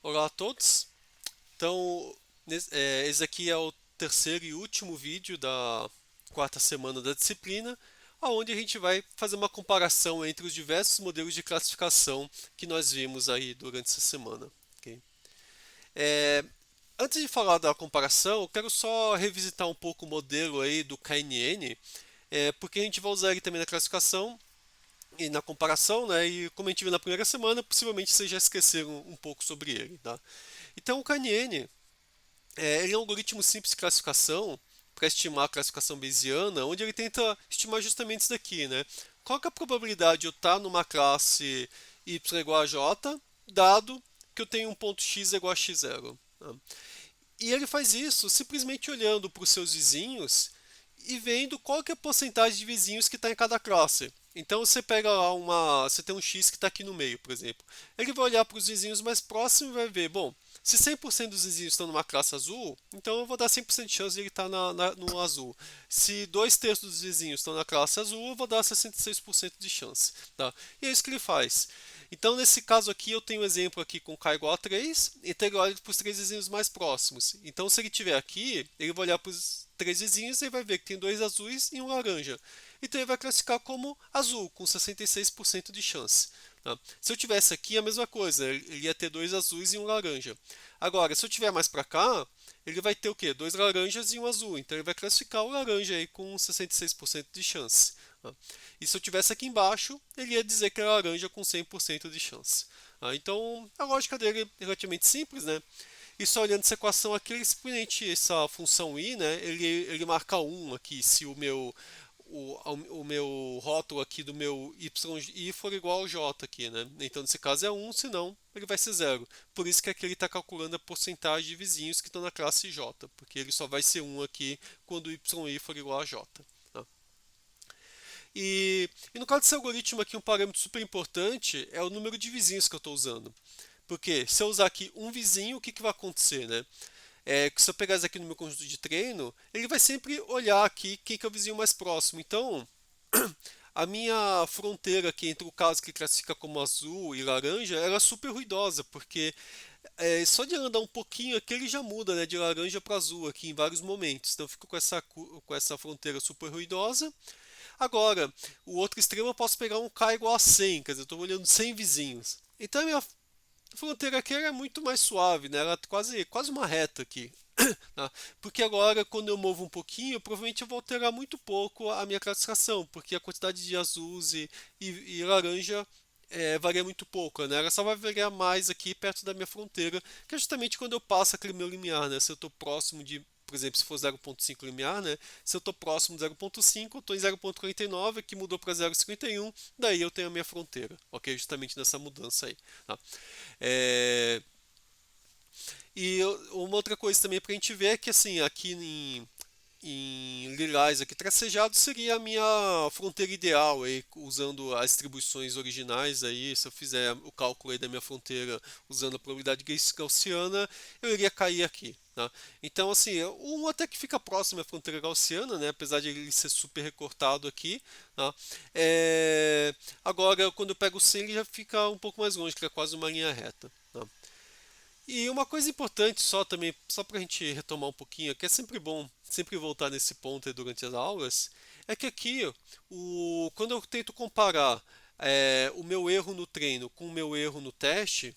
Olá a todos. Então, esse aqui é o terceiro e último vídeo da quarta semana da disciplina, onde a gente vai fazer uma comparação entre os diversos modelos de classificação que nós vimos aí durante essa semana. Ok? É, Antes de falar da comparação, eu quero só revisitar um pouco o modelo aí do KNN, porque a gente vai usar ele também na classificação e na comparação, né? E como a gente viu na primeira semana, possivelmente vocês já esqueceram um pouco sobre ele, tá? Então, o KNN ele é um algoritmo simples de classificação para estimar a classificação bayesiana, onde ele tenta estimar justamente isso daqui, né? Qual que é a probabilidade de eu estar numa classe y igual a j, dado que eu tenho um ponto x igual a x0? Né? E ele faz isso simplesmente olhando para os seus vizinhos e vendo qual que é a porcentagem de vizinhos que está em cada classe. Então você pega lá você tem um X que está aqui no meio, por exemplo. Ele vai olhar para os vizinhos mais próximos e vai ver, bom, se 100% dos vizinhos estão numa classe azul, então eu vou dar 100% de chance de ele estar no azul. Se 2 terços dos vizinhos estão na classe azul, eu vou dar 66% de chance. Tá? E é isso que ele faz. Então, nesse caso aqui, eu tenho um exemplo aqui com k igual a 3, então ele olha para os 3 vizinhos mais próximos. Então, se ele estiver aqui, ele vai olhar para os 3 vizinhos e vai ver que tem 2 azuis e um laranja. Então, ele vai classificar como azul, com 66% de chance. Tá? Se eu tivesse aqui, a mesma coisa, ele ia ter 2 azuis e um laranja. Agora, se eu tiver mais para cá, ele vai ter o quê? 2 laranjas e um azul. Então, ele vai classificar o laranja aí com 66% de chance. Tá? E se eu tivesse aqui embaixo, ele ia dizer que era laranja com 100% de chance. Então, a lógica dele é relativamente simples, né? E só olhando essa equação aqui, ele simplesmente, essa função i, né, ele marca 1 aqui, se o meu rótulo aqui do meu yi for igual ao j aqui, né? Então, nesse caso é 1, senão ele vai ser 0. Por isso que aqui ele está calculando a porcentagem de vizinhos que estão na classe j, porque ele só vai ser 1 aqui quando o yi for igual a j. Tá? E no caso desse algoritmo aqui, um parâmetro super importante é o número de vizinhos que eu estou usando. Porque se eu usar aqui um vizinho, o que vai acontecer, né? Que se eu pegar isso aqui no meu conjunto de treino, ele vai sempre olhar aqui quem que é o vizinho mais próximo. Então, a minha fronteira aqui entre o caso que classifica como azul e laranja, ela é super ruidosa, porque só de andar um pouquinho aqui ele já muda, né, de laranja para azul aqui em vários momentos. Então, eu fico com essa fronteira super ruidosa. Agora, o outro extremo eu posso pegar um K igual a 100, quer dizer, eu estou olhando 100 vizinhos. Então a minha fronteira aqui é muito mais suave, né? Ela é quase uma reta aqui. Tá? Porque agora, quando eu movo um pouquinho, provavelmente eu vou alterar muito pouco a minha classificação, porque a quantidade de azuis e laranja varia muito pouco, né? Ela só vai variar mais aqui perto da minha fronteira, que é justamente quando eu passo aquele meu limiar, né? Se eu estou próximo de, por exemplo, se for 0,5 limiar, né? Se eu estou próximo de 0,5, eu estou em 0,49, que mudou para 0,51, daí eu tenho a minha fronteira, ok? Justamente nessa mudança aí. Tá? É, uma outra coisa também para a gente ver é que assim, aqui em lilás aqui tracejado seria a minha fronteira ideal aí, usando as distribuições originais aí, se eu fizer o cálculo aí da minha fronteira usando a probabilidade gaussiana, eu iria cair aqui. Tá? Então, assim, um até que fica próximo à fronteira gaussiana, né? Apesar de ele ser super recortado aqui. Tá? Agora, quando eu pego o 100, ele já fica um pouco mais longe, que é quase uma linha reta. Tá? E uma coisa importante só também, só para a gente retomar um pouquinho, que é sempre bom sempre voltar nesse ponto aí durante as aulas, é que aqui, quando eu tento comparar o meu erro no treino com o meu erro no teste,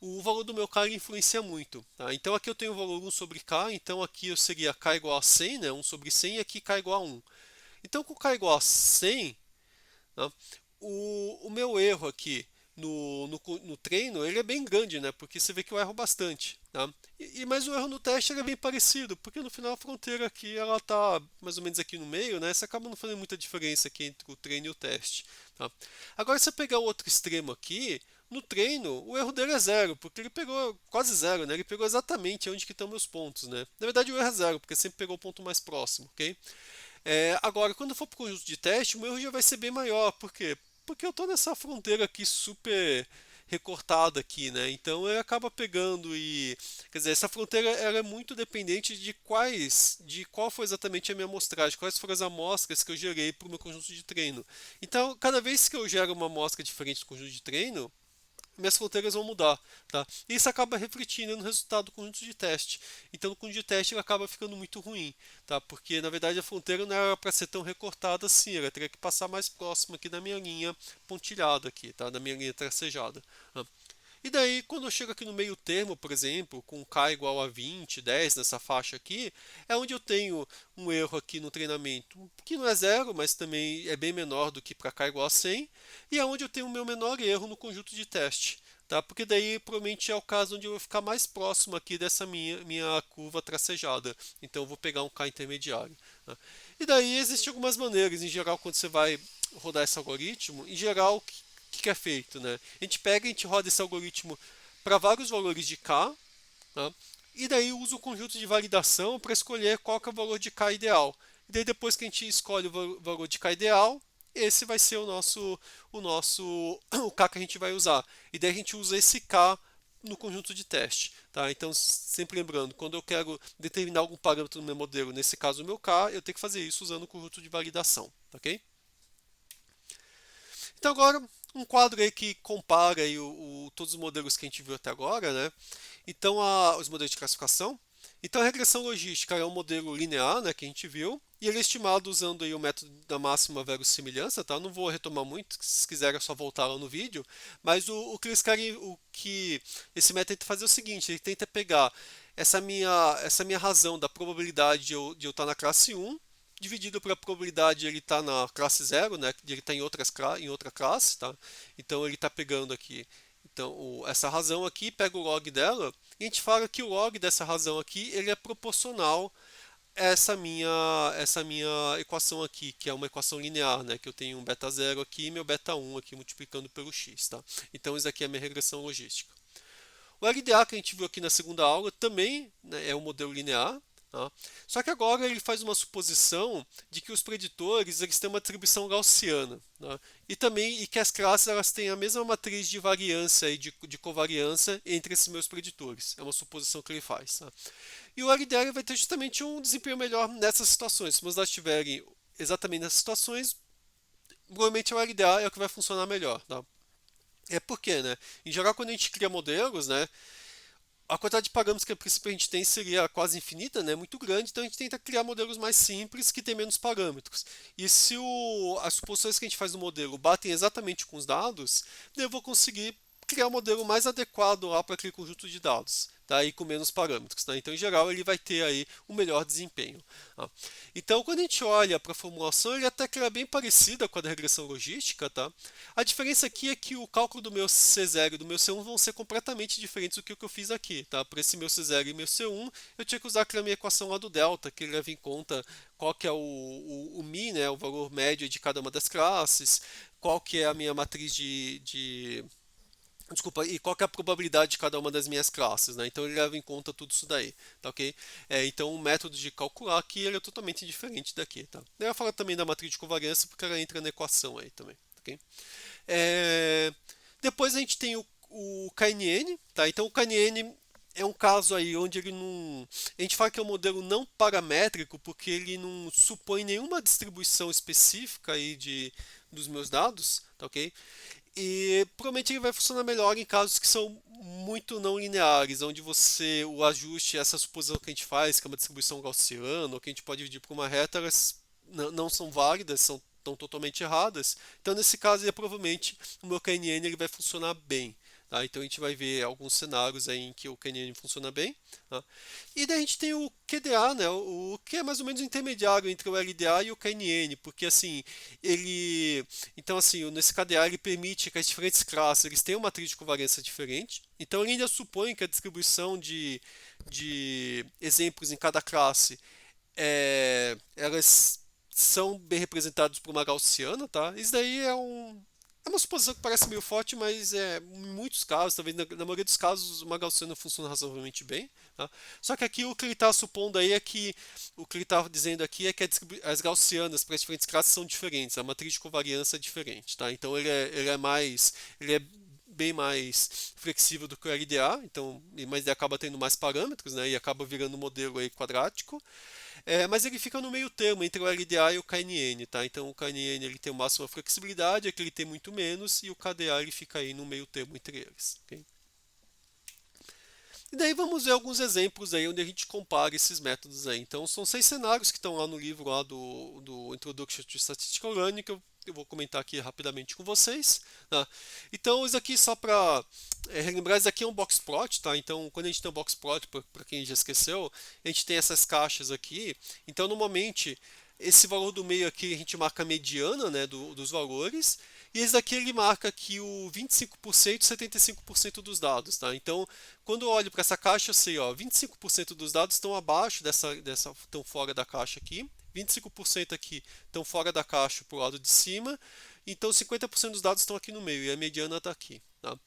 o valor do meu K influencia muito. Tá? Então aqui eu tenho o valor 1 sobre K, então aqui eu seria K igual a 100, né? 1 sobre 100, e aqui K igual a 1. Então com K igual a 100, tá? O meu erro aqui no treino ele é bem grande, né? Porque você vê que eu erro bastante, tá? Mas o erro no teste ele é bem parecido, porque no final a fronteira aqui ela tá mais ou menos aqui no meio, né? Você acaba não fazendo muita diferença aqui entre o treino e o teste, tá? Agora se eu pegar o outro extremo aqui, no treino o erro dele é zero, porque ele pegou quase zero, né? Ele pegou exatamente onde que estão meus pontos, né? Na verdade o erro é zero, porque sempre pegou o ponto mais próximo, ok? Agora, quando for para o conjunto de teste, o meu erro já vai ser bem maior. Por quê? Porque eu estou nessa fronteira aqui super recortada aqui, né? Então ele acaba pegando quer dizer, essa fronteira ela é muito dependente de qual foi exatamente a minha amostragem, quais foram as amostras que eu gerei para o meu conjunto de treino. Então, cada vez que eu gero uma amostra diferente do conjunto de treino, minhas fronteiras vão mudar, tá? E isso acaba refletindo no resultado do conjunto de teste. Então, o conjunto de teste ele acaba ficando muito ruim, tá? Porque na verdade a fronteira não era para ser tão recortada assim, ela teria que passar mais próximo aqui da minha linha pontilhada aqui, tá? Da minha linha tracejada. Tá? E daí, quando eu chego aqui no meio termo, por exemplo, com k igual a 20, 10 nessa faixa aqui, é onde eu tenho um erro aqui no treinamento, que não é zero, mas também é bem menor do que para k igual a 100, e é onde eu tenho o meu menor erro no conjunto de teste. Tá? Porque daí provavelmente é o caso onde eu vou ficar mais próximo aqui dessa minha curva tracejada. Então eu vou pegar um K intermediário. Tá? E daí existem algumas maneiras, em geral, quando você vai rodar esse algoritmo, em geral, que é feito, né? A gente pega, a gente roda esse algoritmo para vários valores de K, tá? E daí usa o conjunto de validação para escolher qual que é o valor de K ideal. E daí depois que a gente escolhe o valor de K ideal, esse vai ser o K que a gente vai usar. E daí a gente usa esse K no conjunto de teste. Tá? Então, sempre lembrando, quando eu quero determinar algum parâmetro no meu modelo, nesse caso o meu K, eu tenho que fazer isso usando o conjunto de validação. Tá, ok? Então agora um quadro aí que compara aí todos os modelos que a gente viu até agora, né? Então os modelos de classificação. Então a regressão logística é um modelo linear, né, que a gente viu, e ele é estimado usando aí o método da máxima verossimilhança, tá? Não vou retomar muito, se quiserem é só voltar lá no vídeo, mas o que eles querem, o que esse método tenta fazer é o seguinte, ele tenta pegar essa minha razão da probabilidade de eu estar na classe 1 dividido pela probabilidade de ele estar na classe 0, né, de ele estar em outra classe, tá? Então ele está pegando aqui, então essa razão aqui, pega o log dela, e a gente fala que o log dessa razão aqui, ele é proporcional a essa minha equação aqui, que é uma equação linear, né, que eu tenho um beta 0 aqui e meu beta 1 aqui multiplicando pelo x, tá? Então isso aqui é a minha regressão logística. O LDA que a gente viu aqui na segunda aula também, né, é um modelo linear, tá? Só que agora ele faz uma suposição de que os preditores eles têm uma distribuição gaussiana, tá? E que as classes elas têm a mesma matriz de variância e de covariância entre esses meus preditores. É uma suposição que ele faz. Tá? E o LDA vai ter justamente um desempenho melhor nessas situações. Se elas estiverem exatamente nessas situações, provavelmente o LDA é o que vai funcionar melhor. Tá? É porque, né? Em geral, quando a gente cria modelos, né? A quantidade de parâmetros que a princípio a gente tem seria quase infinita, né? Muito grande, então a gente tenta criar modelos mais simples que tem menos parâmetros. E se as suposições que a gente faz no modelo batem exatamente com os dados, eu vou conseguir criar um modelo mais adequado lá para aquele conjunto de dados, tá? E com menos parâmetros, tá? Então, em geral, ele vai ter aí um melhor desempenho. Tá? Então, quando a gente olha para a formulação, ele até que é bem parecida com a da regressão logística, tá? A diferença aqui é que o cálculo do meu C0 e do meu C1 vão ser completamente diferentes do que o que eu fiz aqui, tá? Para esse meu C0 e meu C1, eu tinha que usar aquela minha equação lá do delta, que leva em conta qual que é o mi, né? O valor médio de cada uma das classes, qual que é a minha matriz Desculpa, e qual que é a probabilidade de cada uma das minhas classes, né? Então ele leva em conta tudo isso daí, tá ok? Então o método de calcular aqui ele é totalmente diferente daqui, tá? Eu ia falar também da matriz de covariância porque ela entra na equação aí também, tá ok? É, Depois a gente tem o KNN, tá? Então o KNN é um caso aí onde ele não. A gente fala que é um modelo não paramétrico porque ele não supõe nenhuma distribuição específica aí dos meus dados, tá ok? E provavelmente ele vai funcionar melhor em casos que são muito não lineares, onde o ajuste, essa suposição que a gente faz, que é uma distribuição gaussiana, ou que a gente pode dividir por uma reta, elas não são válidas, estão totalmente erradas. Então, nesse caso, provavelmente o meu KNN ele vai funcionar bem. Tá? Então, a gente vai ver alguns cenários aí em que o KNN funciona bem. Tá? E daí a gente tem o QDA, né? O que é mais ou menos intermediário entre o LDA e o KNN, porque assim, ele então, assim, nesse KDA ele permite que as diferentes classes eles tenham uma matriz de covariância diferente. Então, ele ainda supõe que a distribuição de exemplos em cada classe elas são bem representadas por uma gaussiana, tá? Isso daí é uma suposição que parece meio forte, mas em muitos casos, talvez na maioria dos casos, uma gaussiana funciona razoavelmente bem. Tá? Só que aqui o que ele está supondo aí é que o que ele está dizendo aqui é que as gaussianas para as diferentes classes são diferentes, a matriz de covariância é diferente. Tá? Então ele é bem mais flexível do que o LDA, então, mas ele acaba tendo mais parâmetros, né, e acaba virando um modelo aí quadrático. Mas ele fica no meio termo entre o LDA e o KNN, tá? Então o KNN ele tem o máxima flexibilidade, aqui ele tem muito menos, e o KDA ele fica aí no meio termo entre eles, ok? E daí vamos ver alguns exemplos aí onde a gente compara esses métodos aí. Então são 6 cenários que estão lá no livro lá do Introduction to Statistical Learning, que eu vou comentar aqui rapidamente com vocês. Tá? Então isso aqui só para relembrar, isso aqui é um box plot, tá? Então quando a gente tem um box plot, para quem já esqueceu, a gente tem essas caixas aqui. Então normalmente esse valor do meio aqui a gente marca a mediana, né, dos valores, e esse daqui ele marca aqui o 25% e 75% dos dados, tá? Então, quando eu olho para essa caixa, eu sei, ó, 25% dos dados estão abaixo estão fora da caixa aqui, 25% aqui estão fora da caixa para o lado de cima, então 50% dos dados estão aqui no meio, e a mediana está aqui, tá?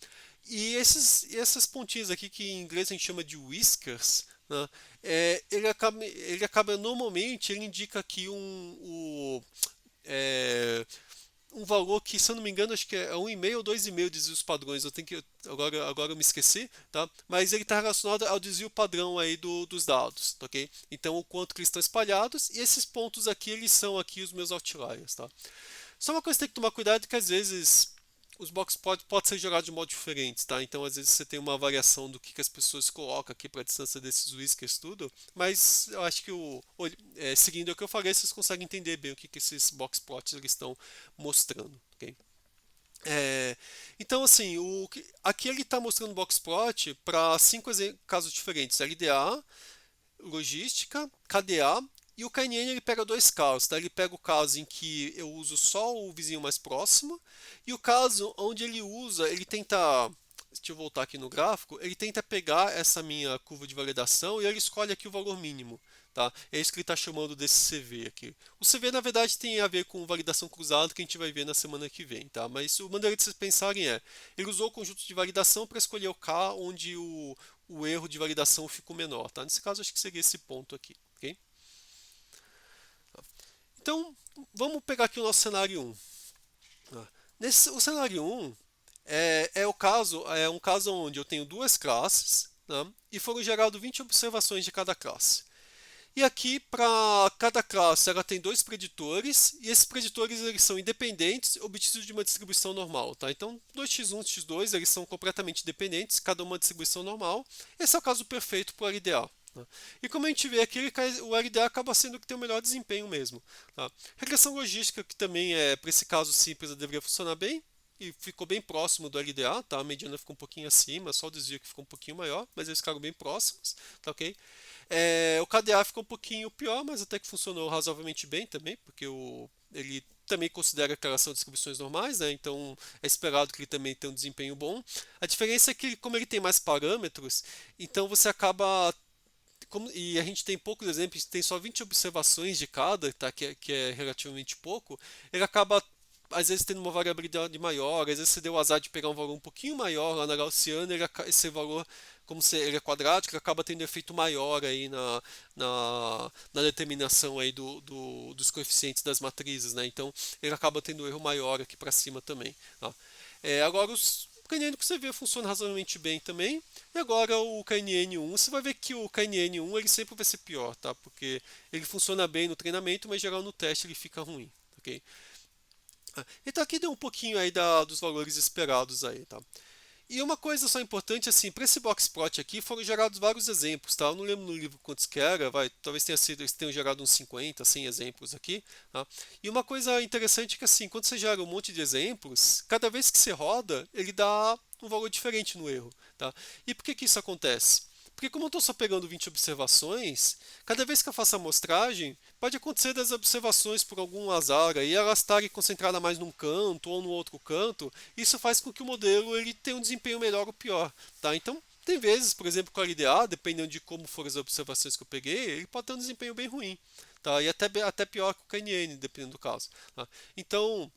E essas pontinhas aqui, que em inglês a gente chama de whiskers, né, ele acaba normalmente, ele indica aqui um valor que, se eu não me engano, acho que é 1,5 ou 2,5 desvio os padrões. Eu tenho que agora eu me esqueci, tá? Mas ele está relacionado ao desvio padrão aí dos dados, tá, ok? Então o quanto que eles estão espalhados, e esses pontos aqui eles são aqui os meus outliers, tá? Só uma coisa que tem que tomar cuidado é que às vezes os box pode ser jogados de modo diferente, tá? Então às vezes você tem uma variação do que as pessoas colocam aqui para a distância desses whiskers tudo, mas eu acho que seguindo o que eu falei, vocês conseguem entender bem o que esses box plots eles estão mostrando, ok? Então assim, aqui ele está mostrando box plot para 5 casos diferentes: LDA, logística, KDA. E o KNN ele pega 2 casos, tá? Ele pega o caso em que eu uso só o vizinho mais próximo, e o caso onde ele tenta, deixa eu voltar aqui no gráfico, ele tenta pegar essa minha curva de validação e ele escolhe aqui o valor mínimo, tá? É isso que ele está chamando desse CV aqui. O CV na verdade tem a ver com validação cruzada, que a gente vai ver na semana que vem, tá? Mas a maneira de vocês pensarem ele usou o conjunto de validação para escolher o K onde o erro de validação ficou menor, tá? Nesse caso acho que seria esse ponto aqui, ok? Então, vamos pegar aqui o nosso cenário 1. O cenário 1 é um caso onde eu tenho 2 classes, né, e foram geradas 20 observações de cada classe. E aqui, para cada classe, ela tem 2 preditores, e esses preditores eles são independentes, obtidos de uma distribuição normal. Tá? Então, 2x1 e x2 eles são completamente dependentes, cada uma distribuição normal. Esse é o caso perfeito para o LDA. Tá? E como a gente vê aqui, o LDA acaba sendo o que tem o melhor desempenho mesmo. Tá? Regressão logística, que também para esse caso simples, deveria funcionar bem, e ficou bem próximo do LDA, tá? A mediana ficou um pouquinho acima, só o desvio que ficou um pouquinho maior, mas eles ficaram bem próximos, tá ok? O KDA ficou um pouquinho pior, mas até que funcionou razoavelmente bem também, porque ele também considera que elas são distribuições normais, né? Então é esperado que ele também tenha um desempenho bom. A diferença é que, como ele tem mais parâmetros, então você acaba. E a gente tem poucos exemplos, tem só 20 observações de cada, tá? Que é relativamente pouco, ele acaba às vezes tendo uma variabilidade maior, às vezes você deu o azar de pegar um valor um pouquinho maior lá na Gaussiana, esse valor, como ele é quadrático, ele acaba tendo um efeito maior aí na determinação aí dos coeficientes das matrizes, né? Então ele acaba tendo um erro maior aqui para cima também. Tá? Agora o KNN que você vê funciona razoavelmente bem também. E agora o KNN1, você vai ver que o KNN1 ele sempre vai ser pior, tá? Porque ele funciona bem no treinamento, mas geral no teste ele fica ruim, ok? Então aqui deu um pouquinho aí dos valores esperados aí, tá? E uma coisa só importante, assim, para esse box plot aqui foram gerados vários exemplos, tá? Eu não lembro no livro quantos que era, talvez eles tenham gerado uns 50, 100 exemplos aqui, tá? E uma coisa interessante é que, assim, quando você gera um monte de exemplos, cada vez que você roda, ele dá um valor diferente no erro, tá? E por que isso acontece? Porque como eu estou só pegando 20 observações, cada vez que eu faço a amostragem, pode acontecer das observações por algum azar aí elas estarem concentradas mais num canto ou no outro canto. Isso faz com que o modelo ele tenha um desempenho melhor ou pior, tá? Então, tem vezes, por exemplo, com a LDA, dependendo de como foram as observações que eu peguei, ele pode ter um desempenho bem ruim, tá? E até pior que o KNN, dependendo do caso, tá? Então,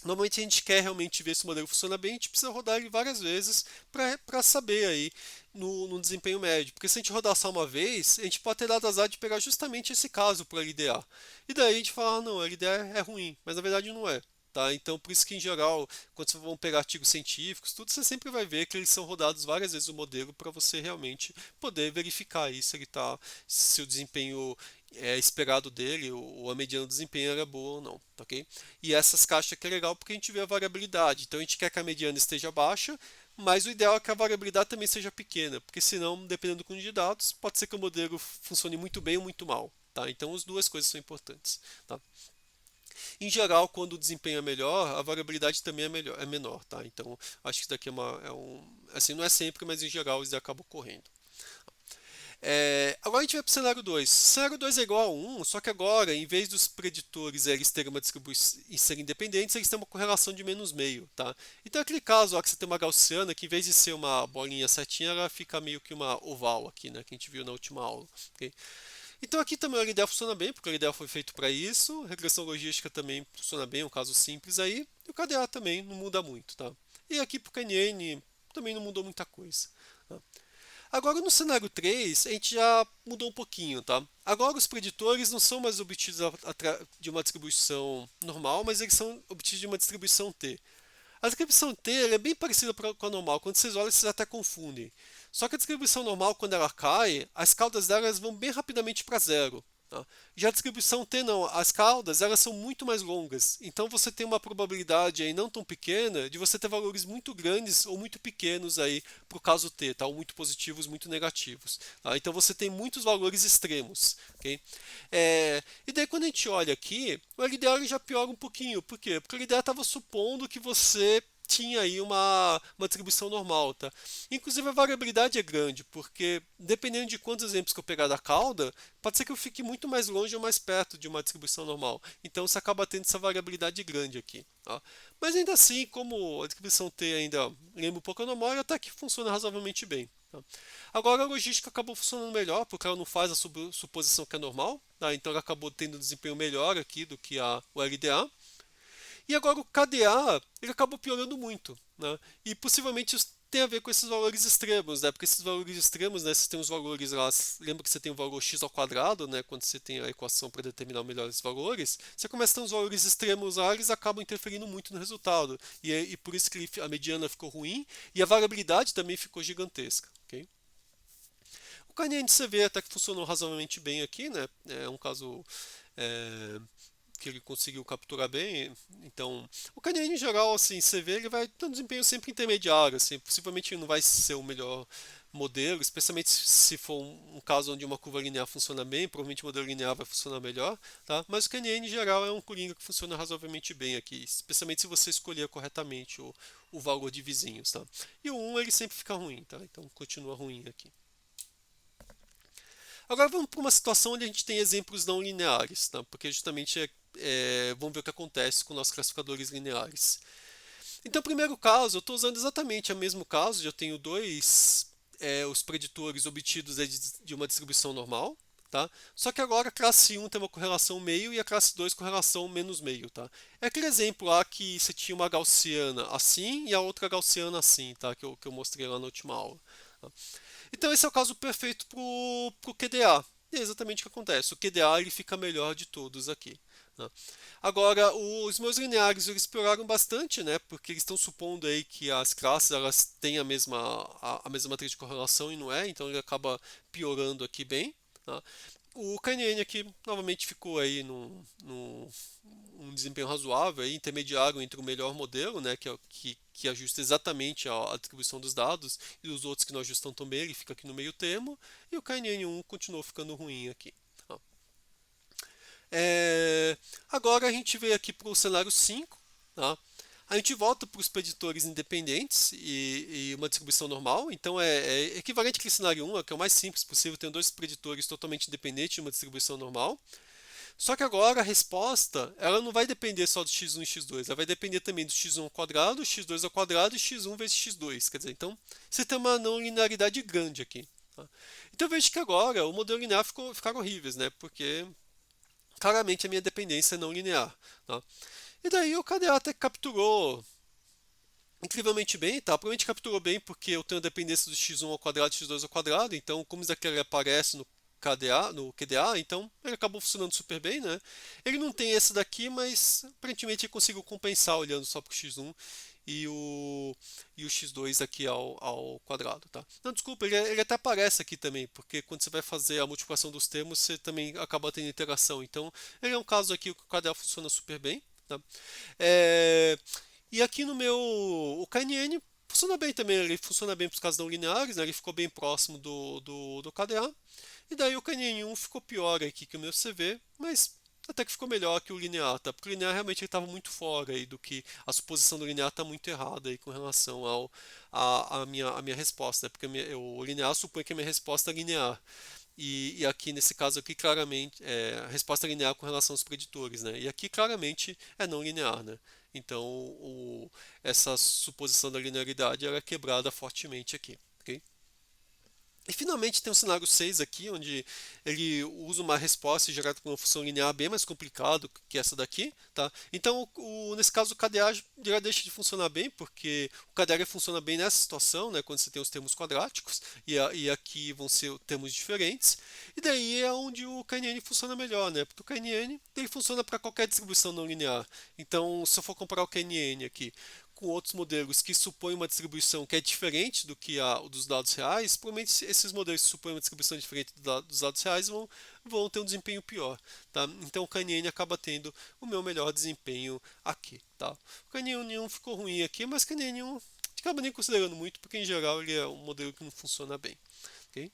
normalmente a gente quer realmente ver se o modelo funciona bem, a gente precisa rodar ele várias vezes para saber aí no desempenho médio. Porque se a gente rodar só uma vez, a gente pode ter dado azar de pegar justamente esse caso para o LDA. E daí a gente fala, não, o LDA é ruim, mas na verdade não é. tá? Então, por isso que, em geral, quando vocês vão pegar artigos científicos, tudo, você sempre vai ver que eles são rodados várias vezes o modelo para você realmente poder verificar aí se ele tá, se o desempenho esperado dele, ou a mediana do desempenho era boa ou não, tá ok? E essas caixas aqui é legal porque a gente vê a variabilidade. Então, a gente quer que a mediana esteja baixa, mas o ideal é que a variabilidade também seja pequena, porque senão, dependendo do conjunto de dados, pode ser que o modelo funcione muito bem ou muito mal. Tá? Então, as duas coisas são importantes. Tá? Em geral, quando o desempenho é melhor, a variabilidade também é menor. Tá? Então, acho que isso daqui assim, não é sempre, mas em geral isso acaba ocorrendo. Agora a gente vai para o cenário 2. O cenário 2 é igual a 1, só que agora, em vez dos preditores eles terem uma distribuição e serem independentes, eles têm uma correlação de menos meio. Tá? Então, é aquele caso ó, que você tem uma gaussiana, que em vez de ser uma bolinha certinha, ela fica meio que uma oval aqui, né, que a gente viu na última aula. Okay? Então aqui também o LDA funciona bem, porque o LDA foi feito para isso, regressão logística também funciona bem, um caso simples aí, e o KDA também não muda muito, tá? E aqui para o KNN também não mudou muita coisa. Tá? Agora no cenário 3 a gente já mudou um pouquinho, tá? Agora os preditores não são mais obtidos de uma distribuição normal, mas eles são obtidos de uma distribuição T. A distribuição T é bem parecida com a normal, quando vocês olham vocês até confundem. Só que a distribuição normal, quando ela cai, as caudas dela vão bem rapidamente para zero. Tá? Já a distribuição T não, as caudas elas são muito mais longas, então você tem uma probabilidade aí não tão pequena de você ter valores muito grandes ou muito pequenos aí para o caso T, tá? Ou muito positivos, muito negativos. Tá? Então você tem muitos valores extremos. Okay? E daí quando a gente olha aqui, o LDR já piora um pouquinho. Por quê? Porque o LDR estava supondo que você tinha aí uma distribuição normal, tá? Inclusive a variabilidade é grande, porque dependendo de quantos exemplos que eu pegar da cauda, pode ser que eu fique muito mais longe ou mais perto de uma distribuição normal. Então você acaba tendo essa variabilidade grande aqui. Tá? Mas ainda assim, como a distribuição T ainda lembra um pouco a normal, até que funciona razoavelmente bem. Tá? Agora a logística acabou funcionando melhor, porque ela não faz a suposição que é normal, tá? Então ela acabou tendo um desempenho melhor aqui do que o LDA. E agora o KDA ele acabou piorando muito, né? E possivelmente isso tem a ver com esses valores extremos, né? Porque esses valores extremos, né? Você tem os valores lá, lembra que você tem o valor x ao quadrado, né? Quando você tem a equação para determinar melhor esses valores, você começa a ter os valores extremos lá, eles acabam interferindo muito no resultado. E por isso que a mediana ficou ruim e a variabilidade também ficou gigantesca, ok? O KNN-CV até que funcionou razoavelmente bem aqui, né? É um caso é, que ele conseguiu capturar bem. Então, o KNN em geral, assim, você vê, ele vai ter um desempenho sempre intermediário, assim, possivelmente não vai ser o melhor modelo, especialmente se for um caso onde uma curva linear funciona bem, provavelmente o modelo linear vai funcionar melhor, tá? Mas o KNN em geral é um coringa que funciona razoavelmente bem aqui, especialmente se você escolher corretamente o valor de vizinhos, tá? E o 1 ele sempre fica ruim, tá? Então continua ruim aqui. Agora vamos para uma situação onde a gente tem exemplos não lineares, tá? Porque justamente vamos ver o que acontece com nossos classificadores lineares. Então, no primeiro caso, eu estou usando exatamente o mesmo caso, eu tenho os preditores obtidos de uma distribuição normal, tá? Só que agora a classe 1 tem uma correlação meio e a classe 2 correlação menos meio, tá? É aquele exemplo lá que você tinha uma gaussiana assim e a outra gaussiana assim, tá? Que eu mostrei lá na última aula. Tá? Então esse é o caso perfeito para o QDA. E é exatamente o que acontece. O QDA ele fica melhor de todos aqui. Né? Agora, os meus lineares eles pioraram bastante, né? Porque eles estão supondo aí que as classes elas têm a mesma matriz de correlação e não é, então ele acaba piorando aqui bem. Tá? O KNN aqui novamente ficou aí um desempenho razoável, aí, intermediário entre o melhor modelo, né, que ajusta exatamente a distribuição dos dados, e os outros que não ajustam tão bem, ele fica aqui no meio termo, e o KNN1 continuou ficando ruim aqui. Tá? Agora a gente veio aqui para o cenário 5. Tá? A gente volta para os preditores independentes e uma distribuição normal. Então é equivalente ao cenário 1, que é o mais simples possível. Tem dois preditores totalmente independentes de uma distribuição normal. Só que agora a resposta ela não vai depender só do x1 e x2, ela vai depender também do x1 ao quadrado, x2 ao quadrado e x1 vezes x2. Quer dizer, então você tem uma não linearidade grande aqui. Tá? Então eu vejo que agora o modelo linear ficaram horríveis, né? Porque claramente a minha dependência é não linear. Tá? E daí o KDA até capturou incrivelmente bem, tá? Provavelmente capturou bem porque eu tenho a dependência do x1 ao quadrado e x2 ao quadrado, então como isso aqui aparece no QDA, então ele acabou funcionando super bem, né? Ele não tem esse daqui, mas aparentemente ele conseguiu compensar olhando só para o x1 e o x2 aqui ao quadrado, tá? Não, desculpa, ele até aparece aqui também, porque quando você vai fazer a multiplicação dos termos, você também acaba tendo interação. Então, ele é um caso aqui que o QDA funciona super bem, tá? É, e aqui no meu, o KNN funciona bem também, ele funciona bem para os casos não lineares, né? Ele ficou bem próximo do KDA. E daí o KNN1 ficou pior aqui que o meu CV, mas até que ficou melhor que o linear, tá? Porque o linear realmente estava muito fora aí do que a suposição do linear está muito errada aí com relação a minha resposta, né? Porque o linear supõe que a minha resposta é linear. E aqui nesse caso aqui claramente a resposta linear com relação aos preditores, né? E aqui claramente é não linear, né? Então essa suposição da linearidade ela é quebrada fortemente aqui, ok? E finalmente tem o cenário 6 aqui, onde ele usa uma resposta gerada por uma função linear bem mais complicado que essa daqui, tá? Então, nesse caso, o KDA já deixa de funcionar bem, porque o KDA funciona bem nessa situação, né, quando você tem os termos quadráticos, e aqui vão ser termos diferentes, e daí é onde o KNN funciona melhor, né? Porque o KNN ele funciona para qualquer distribuição não linear. Então, se eu for comparar o KNN aqui com outros modelos que supõem uma distribuição que é diferente do que a dos dados reais, provavelmente esses modelos que supõem uma distribuição diferente dos dados reais vão ter um desempenho pior, tá? Então o KNN acaba tendo o meu melhor desempenho aqui, tá? O KNN1 ficou ruim aqui, mas o KNN1 acaba nem considerando muito, porque em geral ele é um modelo que não funciona bem, ok?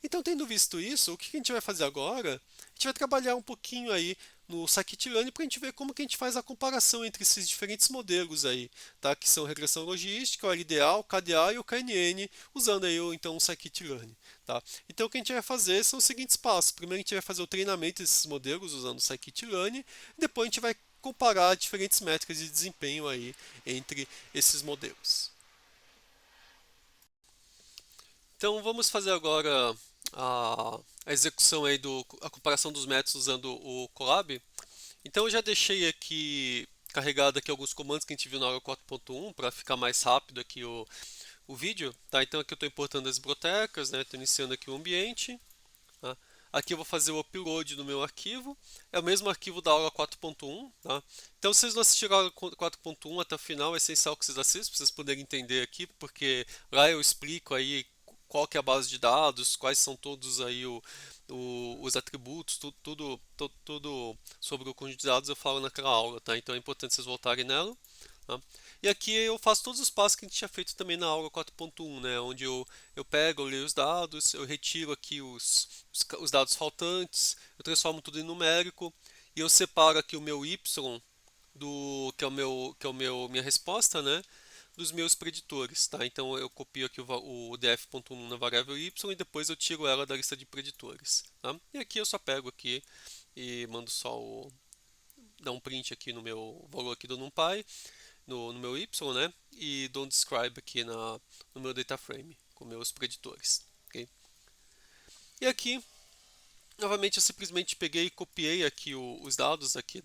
Então, tendo visto isso, o que a gente vai fazer agora? A gente vai trabalhar um pouquinho aí no scikit-learn para a gente ver como que a gente faz a comparação entre esses diferentes modelos aí, tá? Que são regressão logística, o LDA, o KDA e o KNN, usando aí então o scikit-learn, tá? Então, o que a gente vai fazer são os seguintes passos. Primeiro, a gente vai fazer o treinamento desses modelos usando o scikit-learn, depois a gente vai comparar diferentes métricas de desempenho aí entre esses modelos. Então vamos fazer agora a execução aí a comparação dos métodos usando o Colab. Então eu já deixei aqui carregado aqui alguns comandos que a gente viu na aula 4.1 para ficar mais rápido aqui o vídeo, tá? Então aqui eu estou importando as bibliotecas, né? Estou iniciando aqui o ambiente, tá? Aqui eu vou fazer o upload no meu arquivo, é o mesmo arquivo da aula 4.1, tá? Então se vocês não assistiram a aula 4.1 até o final, é essencial que vocês assistam, para vocês poderem entender aqui, porque lá eu explico aí qual que é a base de dados, quais são todos aí os atributos, tudo sobre o conjunto de dados eu falo naquela aula, tá? Então é importante vocês voltarem nela. Tá? E aqui eu faço todos os passos que a gente tinha feito também na aula 4.1, né? Onde eu pego, eu leio os dados, eu retiro aqui os dados faltantes, eu transformo tudo em numérico e eu separo aqui o meu y minha resposta, né? Dos meus preditores, tá? Então eu copio aqui o df.1 na variável y e depois eu tiro ela da lista de preditores, tá? E aqui eu só pego aqui e mando só dar um print aqui no meu valor aqui do NumPy, no meu y, né? E dou um describe aqui no meu data frame com meus preditores, ok? E aqui, novamente eu simplesmente peguei e copiei aqui os dados aqui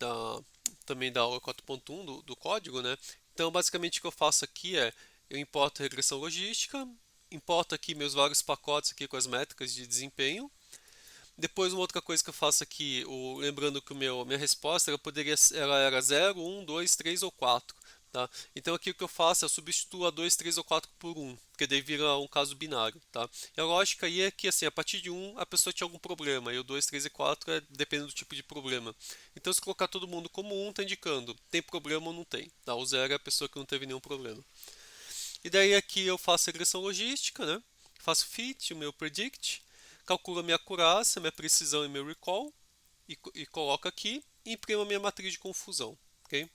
também da aula 4.1 do código, né? Então, basicamente, o que eu faço aqui é, eu importo a regressão logística, importo aqui meus vários pacotes aqui com as métricas de desempenho. Depois, uma outra coisa que eu faço aqui, lembrando que minha resposta ela era 0, 1, 2, 3 ou 4. Tá? Então aqui o que eu faço é eu substituo a 2, 3 ou 4 por 1, porque daí vira um caso binário. Tá? E a lógica aí é que assim, a partir de 1 a pessoa tinha algum problema, e o 2, 3 e 4 dependendo do tipo de problema. Então se colocar todo mundo como 1, está indicando tem problema ou não tem. Tá? O 0 é a pessoa que não teve nenhum problema. E daí aqui eu faço a regressão logística, né? Faço fit, o meu predict, calculo a minha acurácia, minha precisão e meu recall, e coloco aqui e imprimo a minha matriz de confusão. Okay?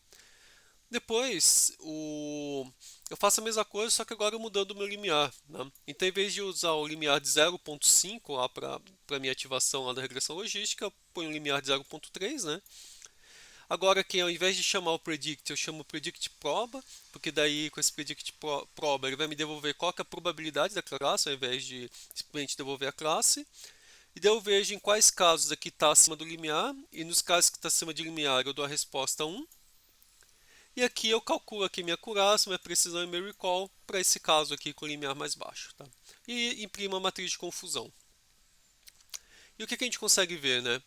Depois, eu faço a mesma coisa, só que agora mudando o meu limiar. Né? Então, em vez de usar o limiar de 0.5 lá para a minha ativação lá da regressão logística, eu ponho um limiar de 0.3, né? Agora aqui, ao invés de chamar o predict, eu chamo o predict proba, porque daí com esse predict proba ele vai me devolver qual que é a probabilidade da classe, ao invés de simplesmente devolver a classe. E daí eu vejo em quais casos aqui está acima do limiar, e nos casos que está acima de limiar eu dou a resposta 1. E aqui eu calculo aqui minha acurácia, minha precisão e meu recall para esse caso aqui com o limiar mais baixo. Tá? E imprimo a matriz de confusão. E o que a gente consegue ver, né?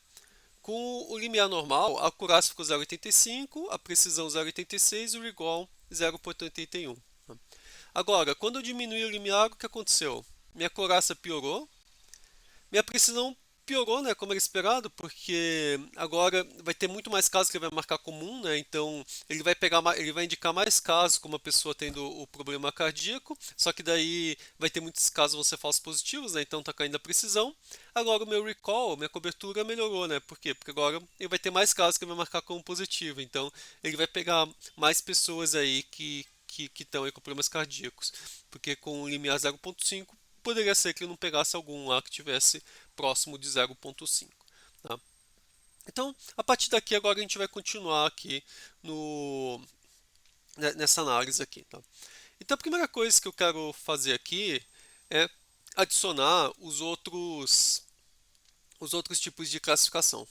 Com o limiar normal, a acurácia ficou 0,85, a precisão 0,86 e o recall 0,81. Agora, quando eu diminui o limiar, o que aconteceu? Minha acurácia piorou, minha precisão piorou, né, como era esperado, porque agora vai ter muito mais casos que ele vai marcar comum, né? Então ele vai pegar, ele vai indicar mais casos como a pessoa tendo o problema cardíaco, só que daí vai ter muitos casos vão ser falsos positivos, né? Então tá caindo a precisão. Agora o meu recall, minha cobertura melhorou, né? Por quê? Porque agora ele vai ter mais casos que ele vai marcar como positivo. Então ele vai pegar mais pessoas aí que estão aí com problemas cardíacos, porque com o limiar 0,5 poderia ser que ele não pegasse algum lá que tivesse próximo de 0,5. Tá? Então, a partir daqui agora a gente vai continuar aqui no, nessa análise aqui. Tá? Então, a primeira coisa que eu quero fazer aqui é adicionar os outros tipos de classificação.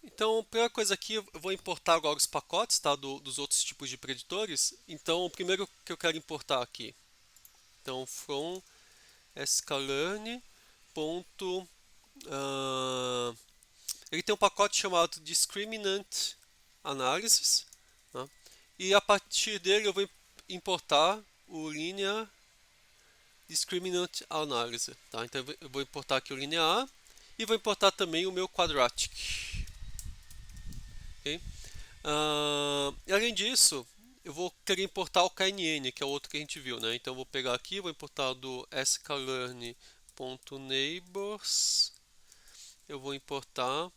Então, a primeira coisa aqui, eu vou importar agora os pacotes, tá, dos outros tipos de preditores. Então, o primeiro que eu quero importar aqui, então, from sklearn. Ele tem um pacote chamado Discriminant Analysis, né? E a partir dele eu vou importar o Linear Discriminant Analysis. Tá? Então eu vou importar aqui o linear e vou importar também o meu quadratic. Okay? E além disso, eu vou querer importar o KNN, que é o outro que a gente viu. Né? Então eu vou pegar aqui, vou importar do sklearn.neighbors. Eu vou importar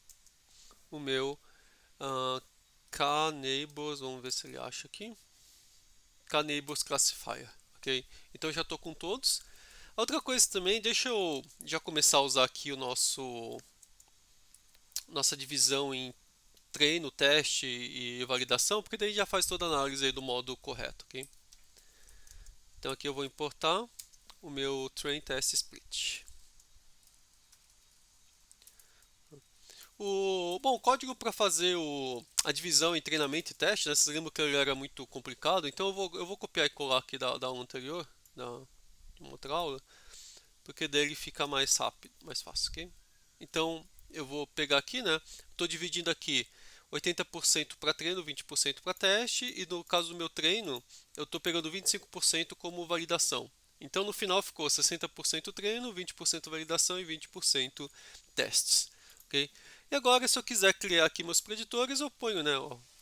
o meu kneighbors, vamos ver se ele acha aqui. Kneighbors classifier, ok? Então eu já estou com todos. Outra coisa também, deixa eu já começar a usar aqui o nossa divisão em treino, teste e validação, porque daí já faz toda a análise aí do modo correto, ok? Então aqui eu vou importar o meu train test split. O código para fazer a divisão em treinamento e teste, né? Vocês lembram que ele era muito complicado, então eu vou copiar e colar aqui da aula anterior, de uma outra aula, porque dele fica mais rápido, mais fácil, ok? Então eu vou pegar aqui, né? Estou dividindo aqui 80% para treino, 20% para teste, e no caso do meu treino, eu estou pegando 25% como validação. Então no final ficou 60% treino, 20% validação e 20% testes, ok? E agora, se eu quiser criar aqui meus preditores, eu ponho, né,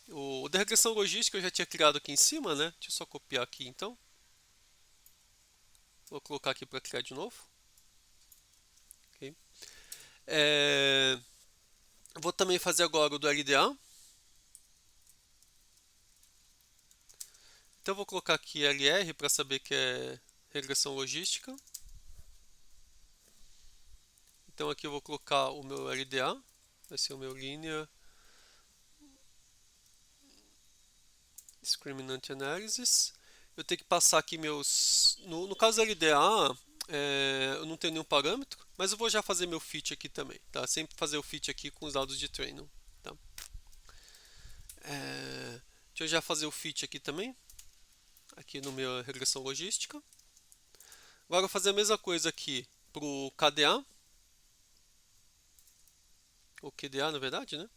o da regressão logística eu já tinha criado aqui em cima, né? Deixa eu só copiar aqui então. Vou colocar aqui para criar de novo. Okay. Vou também fazer agora o do LDA. Então vou colocar aqui LR para saber que é regressão logística. Então aqui eu vou colocar o meu LDA, vai ser o meu Linear Discriminant Analysis. Eu tenho que passar aqui meus... No caso do LDA, eu não tenho nenhum parâmetro, mas eu vou já fazer meu fit aqui também, tá? Sempre fazer o fit aqui com os dados de treino, tá? Deixa eu já fazer o fit aqui também, aqui no meu regressão logística. Agora eu vou fazer a mesma coisa aqui para o KDA, ou QDA na verdade, né?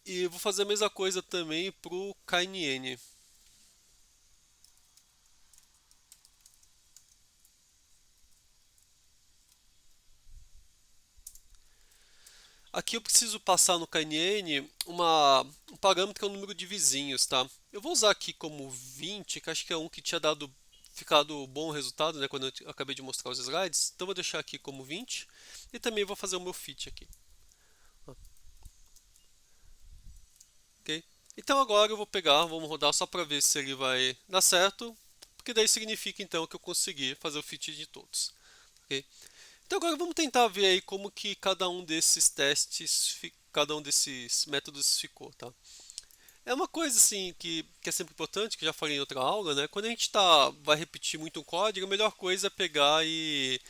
E vou fazer a mesma coisa também para o KNN. Aqui eu preciso passar no KNN um parâmetro que é o número de vizinhos, tá? Eu vou usar aqui como 20, que acho que é um que tinha ficado bom resultado, né, quando eu acabei de mostrar os slides. Então vou deixar aqui como 20 e também vou fazer o meu fit aqui. Ok? Então agora eu vou pegar, vamos rodar só para ver se ele vai dar certo, porque daí significa então que eu consegui fazer o fit de todos. Ok? Então agora vamos tentar ver aí como que cada um desses testes, cada um desses métodos ficou, tá? É uma coisa assim que é sempre importante, que já falei em outra aula, né? Quando a gente vai repetir muito um código, a melhor coisa é pegar e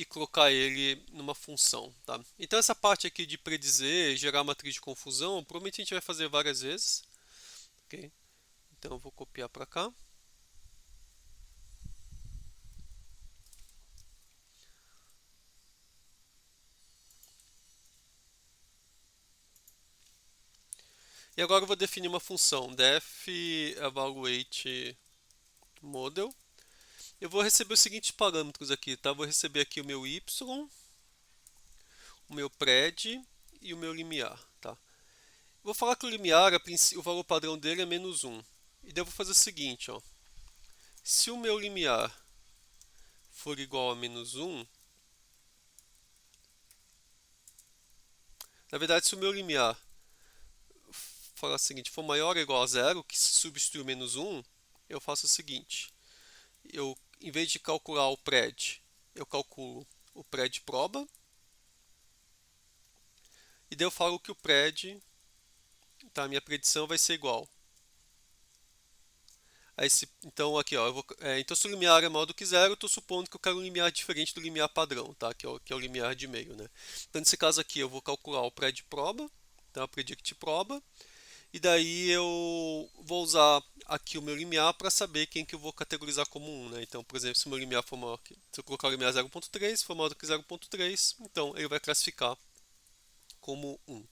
colocar ele numa função, tá? Então essa parte aqui de predizer, gerar matriz de confusão, provavelmente a gente vai fazer várias vezes, ok? Então eu vou copiar para cá. E agora eu vou definir uma função, def evaluate model. Eu vou receber os seguintes parâmetros aqui, tá? Vou receber aqui o meu y, o meu pred e o meu limiar, tá? Vou falar que o limiar, o valor padrão dele é -1. E daí eu vou fazer o seguinte, ó. Se o meu limiar for igual a -1, na verdade, se o meu limiar falar o seguinte, for maior ou igual a zero, que se substitui o -1, eu faço o seguinte. Em vez de calcular o pred, eu calculo o pred proba. E daí eu falo que o pred, tá, a minha predição vai ser igual a esse. Então aqui, ó, então se o limiar é maior do que zero, eu estou supondo que eu quero um limiar diferente do limiar padrão, tá? Que é o limiar de meio, né? Então nesse caso aqui eu vou calcular o pred proba, tá? O predict proba. E daí eu vou usar aqui o meu limiar para saber quem que eu vou categorizar como 1, né? Então, por exemplo, se o meu limiar for maior se eu colocar o limiar 0.3, for maior do que 0.3, então ele vai classificar como 1.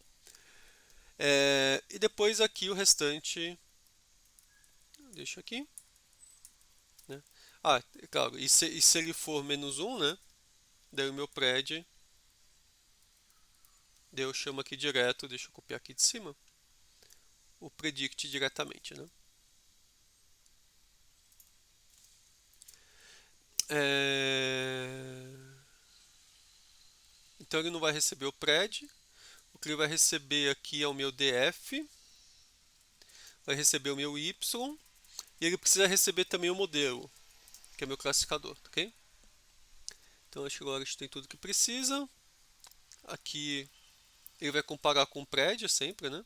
E depois aqui o restante, deixa aqui, né? Claro, e se ele for -1, né? Daí o meu pred, daí eu chamo aqui direto, deixa eu copiar aqui de cima, o predict diretamente, né? Então ele não vai receber o pred, o que ele vai receber aqui é o meu df, vai receber o meu y, e ele precisa receber também o modelo, que é o meu classificador, ok? Então acho que agora a gente tem tudo que precisa. Aqui ele vai comparar com o pred sempre, né?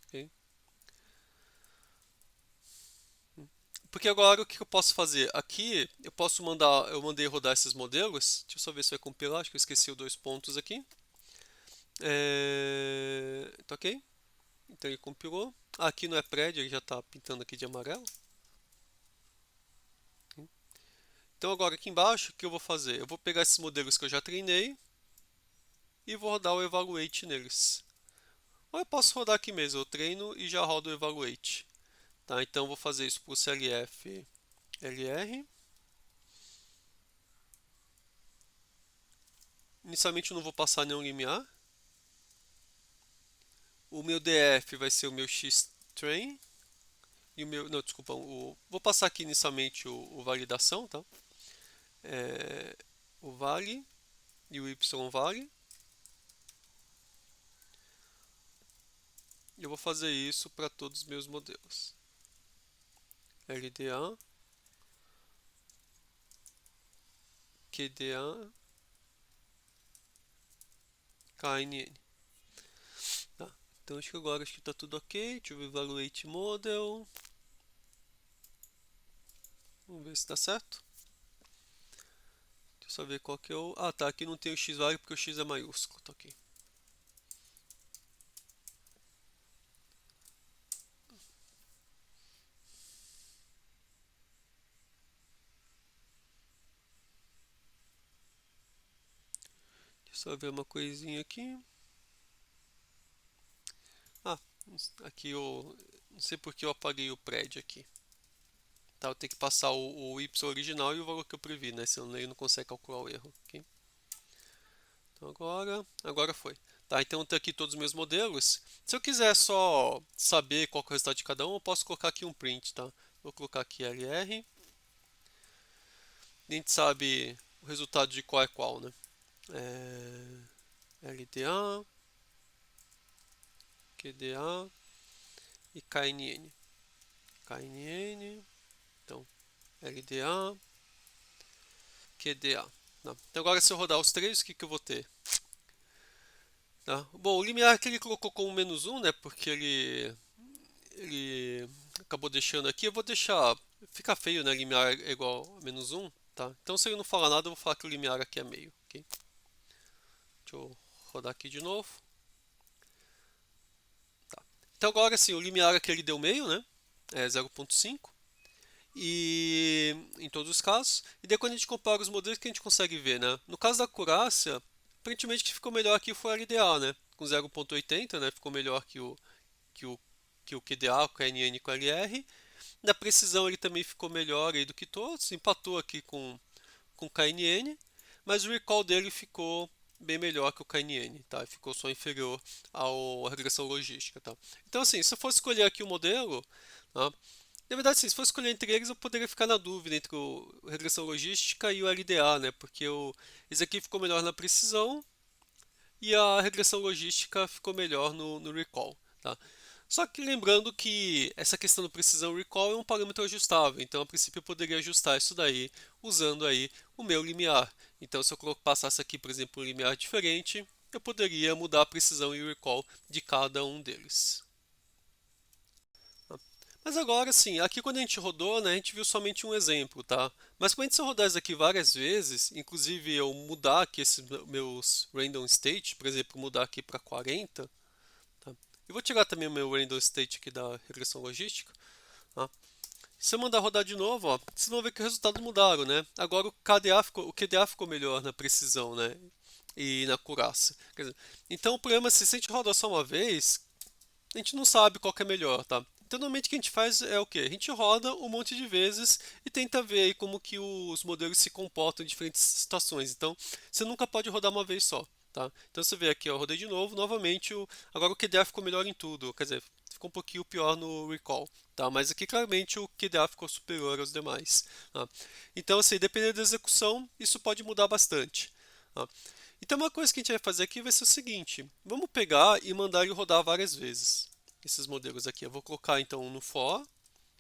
Ok? Porque agora o que eu posso fazer? Aqui eu posso mandar, eu mandei rodar esses modelos. Deixa eu só ver se vai compilar, acho que eu esqueci os dois pontos aqui. Tá ok? Então ele compilou. Aqui não é prédio, ele já está pintando aqui de amarelo. Então agora aqui embaixo, o que eu vou fazer? Eu vou pegar esses modelos que eu já treinei e vou rodar o evaluate neles. Ou eu posso rodar aqui mesmo, eu treino e já rodo o evaluate. Tá, então eu vou fazer isso para o CLF LR. Inicialmente eu não vou passar nenhum limiar. O meu DF vai ser o meu X-train. E o meu. Não, desculpa. Vou passar aqui inicialmente o validação, tá? O vale e o Y vale. E eu vou fazer isso para todos os meus modelos. LDA, QDA, KNN. Tá. Então acho que agora está tudo ok. Deixa eu evaluate model. Vamos ver se dá certo. Deixa eu só ver qual que é o. Ah, tá. Aqui não tem o X vale porque o X é maiúsculo. Tá ok. Deixa eu só ver uma coisinha aqui. Ah, aqui eu. Não sei porque eu apaguei o prédio aqui. Tá, eu tenho que passar o Y original e o valor que eu previ, né? Senão ele não consegue calcular o erro. Okay? Então agora foi. Tá, então tem aqui todos os meus modelos. Se eu quiser só saber qual é o resultado de cada um, eu posso colocar aqui um print, tá? Vou colocar aqui LR. A gente sabe o resultado de qual é qual, né? LDA, QDA e KNN. KNN, então LDA, QDA. Tá? Então agora se eu rodar os três, o que eu vou ter? Tá? Bom, o limiar que ele colocou como -1, né? Porque ele acabou deixando aqui. Eu vou deixar. Fica feio, né? Limiar é igual a -1. Tá? Então se ele não falar nada, eu vou falar que o limiar aqui é meio. Okay? Deixa eu rodar aqui de novo. Tá. Então agora sim, o limiar aqui ele deu meio, né? É 0.5. E em todos os casos. E daí quando a gente compara os modelos que a gente consegue ver, né? No caso da acurácia, aparentemente que ficou melhor aqui foi o LDA, né? Com 0,80, né? Ficou melhor que o, que o QDA, o KNN e o LR. Na precisão ele também ficou melhor aí do que todos, empatou aqui com o KNN, mas o recall dele ficou bem melhor que o KNN, tá? Ficou só inferior à regressão logística, tá? Então assim, se eu fosse escolher aqui o modelo, tá? Na verdade, sim, se fosse escolher entre eles, eu poderia ficar na dúvida entre a regressão logística e o LDA, né? Porque esse aqui ficou melhor na precisão e a regressão logística ficou melhor no recall, tá? Só que lembrando que essa questão do precisão recall é um parâmetro ajustável, então a princípio eu poderia ajustar isso daí usando aí o meu limiar. Então se eu passasse aqui, por exemplo, um limiar diferente, eu poderia mudar a precisão e o recall de cada um deles. Mas agora sim, aqui quando a gente rodou, né, a gente viu somente um exemplo, tá? Mas quando a gente rodar isso aqui várias vezes, inclusive eu mudar aqui esses meus random state, por exemplo, mudar aqui para 40, tá? Eu vou tirar também o meu random state aqui da regressão logística, tá? Se eu mandar rodar de novo, ó, vocês vão ver que os resultados mudaram, né? Agora o QDA ficou melhor na precisão, né? E na acurácia. Quer dizer, então o problema é se a gente rodar só uma vez, a gente não sabe qual que é melhor, tá? Então, normalmente o que a gente faz é o quê? A gente roda um monte de vezes e tenta ver aí como que os modelos se comportam em diferentes situações. Então, você nunca pode rodar uma vez só, tá? Então, você vê aqui, ó, eu rodei de novo, novamente, agora o QDA ficou melhor em tudo, quer dizer, ficou um pouquinho pior no recall, tá? Mas aqui, claramente, o QDA ficou superior aos demais, tá? Então, assim, dependendo da execução, isso pode mudar bastante, tá? Então, uma coisa que a gente vai fazer aqui vai ser o seguinte: vamos pegar e mandar ele rodar várias vezes. Esses modelos aqui, eu vou colocar então no for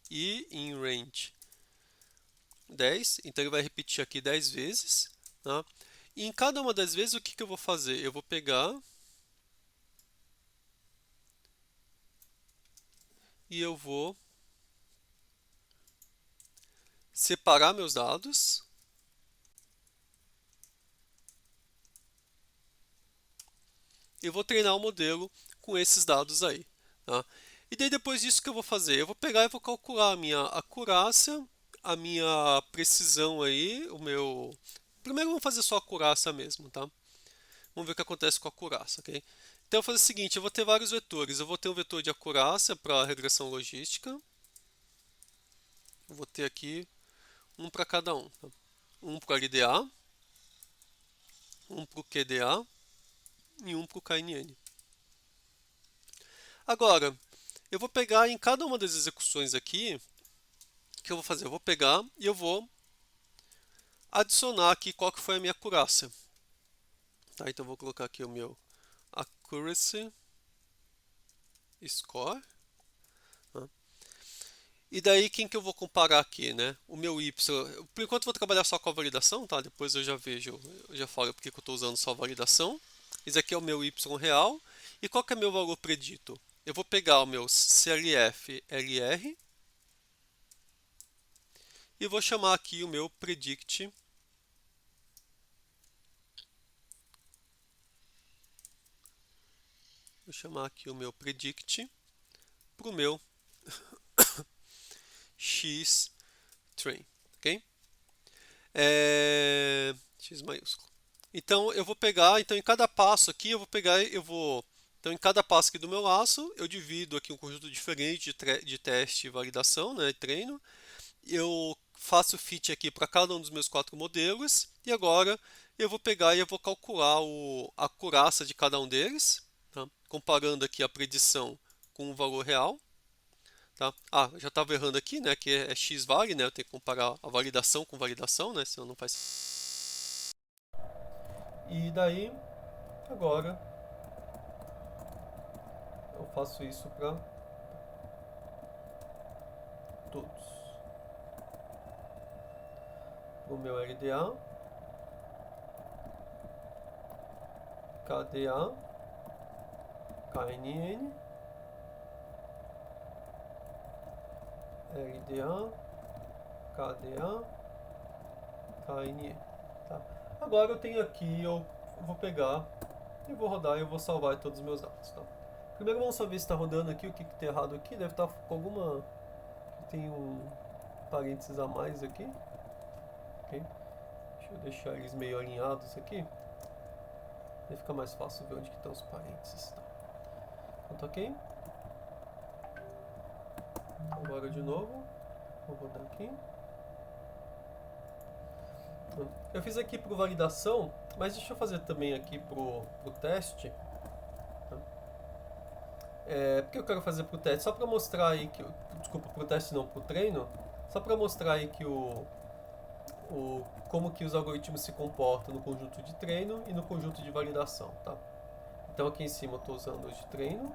e em range 10. Então, ele vai repetir aqui 10 vezes. Tá? E em cada uma das vezes, o que eu vou fazer? Eu vou pegar e eu vou separar meus dados. Eu vou treinar o modelo com esses dados aí. Tá? E daí depois disso que eu vou fazer? Eu vou pegar e vou calcular a minha acurácia, a minha precisão aí, o meu... Primeiro vamos fazer só a acurácia mesmo, tá? Vamos ver o que acontece com a acurácia, ok? Então eu vou fazer o seguinte, eu vou ter vários vetores. Eu vou ter um vetor de acurácia para regressão logística. Eu vou ter aqui um para cada um. Tá? Um para o LDA, um para o QDA e um para o KNN. Agora, eu vou pegar em cada uma das execuções aqui, o que eu vou fazer? Eu vou pegar e eu vou adicionar aqui qual que foi a minha acurácia. Tá? Então eu vou colocar aqui o meu accuracy score. Tá? E daí quem que eu vou comparar aqui, né? O meu y. Por enquanto eu vou trabalhar só com a validação, tá? Depois eu já vejo, eu já falo porque que eu estou usando só a validação. Esse aqui é o meu y real. E qual que é o meu valor predito? Eu vou pegar o meu CLF LR e vou chamar aqui o meu predict. Vou chamar aqui o meu predict para o meu x train, ok? X maiúsculo. Então eu vou pegar, então em cada passo aqui eu vou pegar, então em cada passo aqui do meu laço eu divido aqui um conjunto diferente de teste e validação, né, treino. Eu faço fit aqui para cada um dos meus 4 modelos e agora eu vou pegar e eu vou calcular a acurácia de cada um deles, tá? Comparando aqui a predição com o valor real. Tá? Ah, já estava errando aqui, né? Que é x vale, né? Eu tenho que comparar a validação com validação, né? Senão não faz. E daí, agora, eu faço isso para todos. O meu LDA, KDA, KNN, LDA, KDA, KNN. Tá? Agora eu tenho aqui, eu vou pegar e vou rodar e eu vou salvar todos os meus dados. Tá? Primeiro vamos só ver se está rodando aqui, o que está errado aqui. Deve estar com alguma... Tem um parênteses a mais aqui. Okay? Deixa eu deixar eles meio alinhados aqui. Aí fica mais fácil ver onde que estão os parênteses. Tá? Então tá ok. Agora de novo, vou rodar aqui. Eu fiz aqui para validação, mas deixa eu fazer também aqui pro teste. Porque eu quero fazer pro teste só para mostrar aí que, desculpa, pro teste não, pro treino, só para mostrar aí que como que os algoritmos se comportam no conjunto de treino e no conjunto de validação, tá? Então aqui em cima eu estou usando os de treino.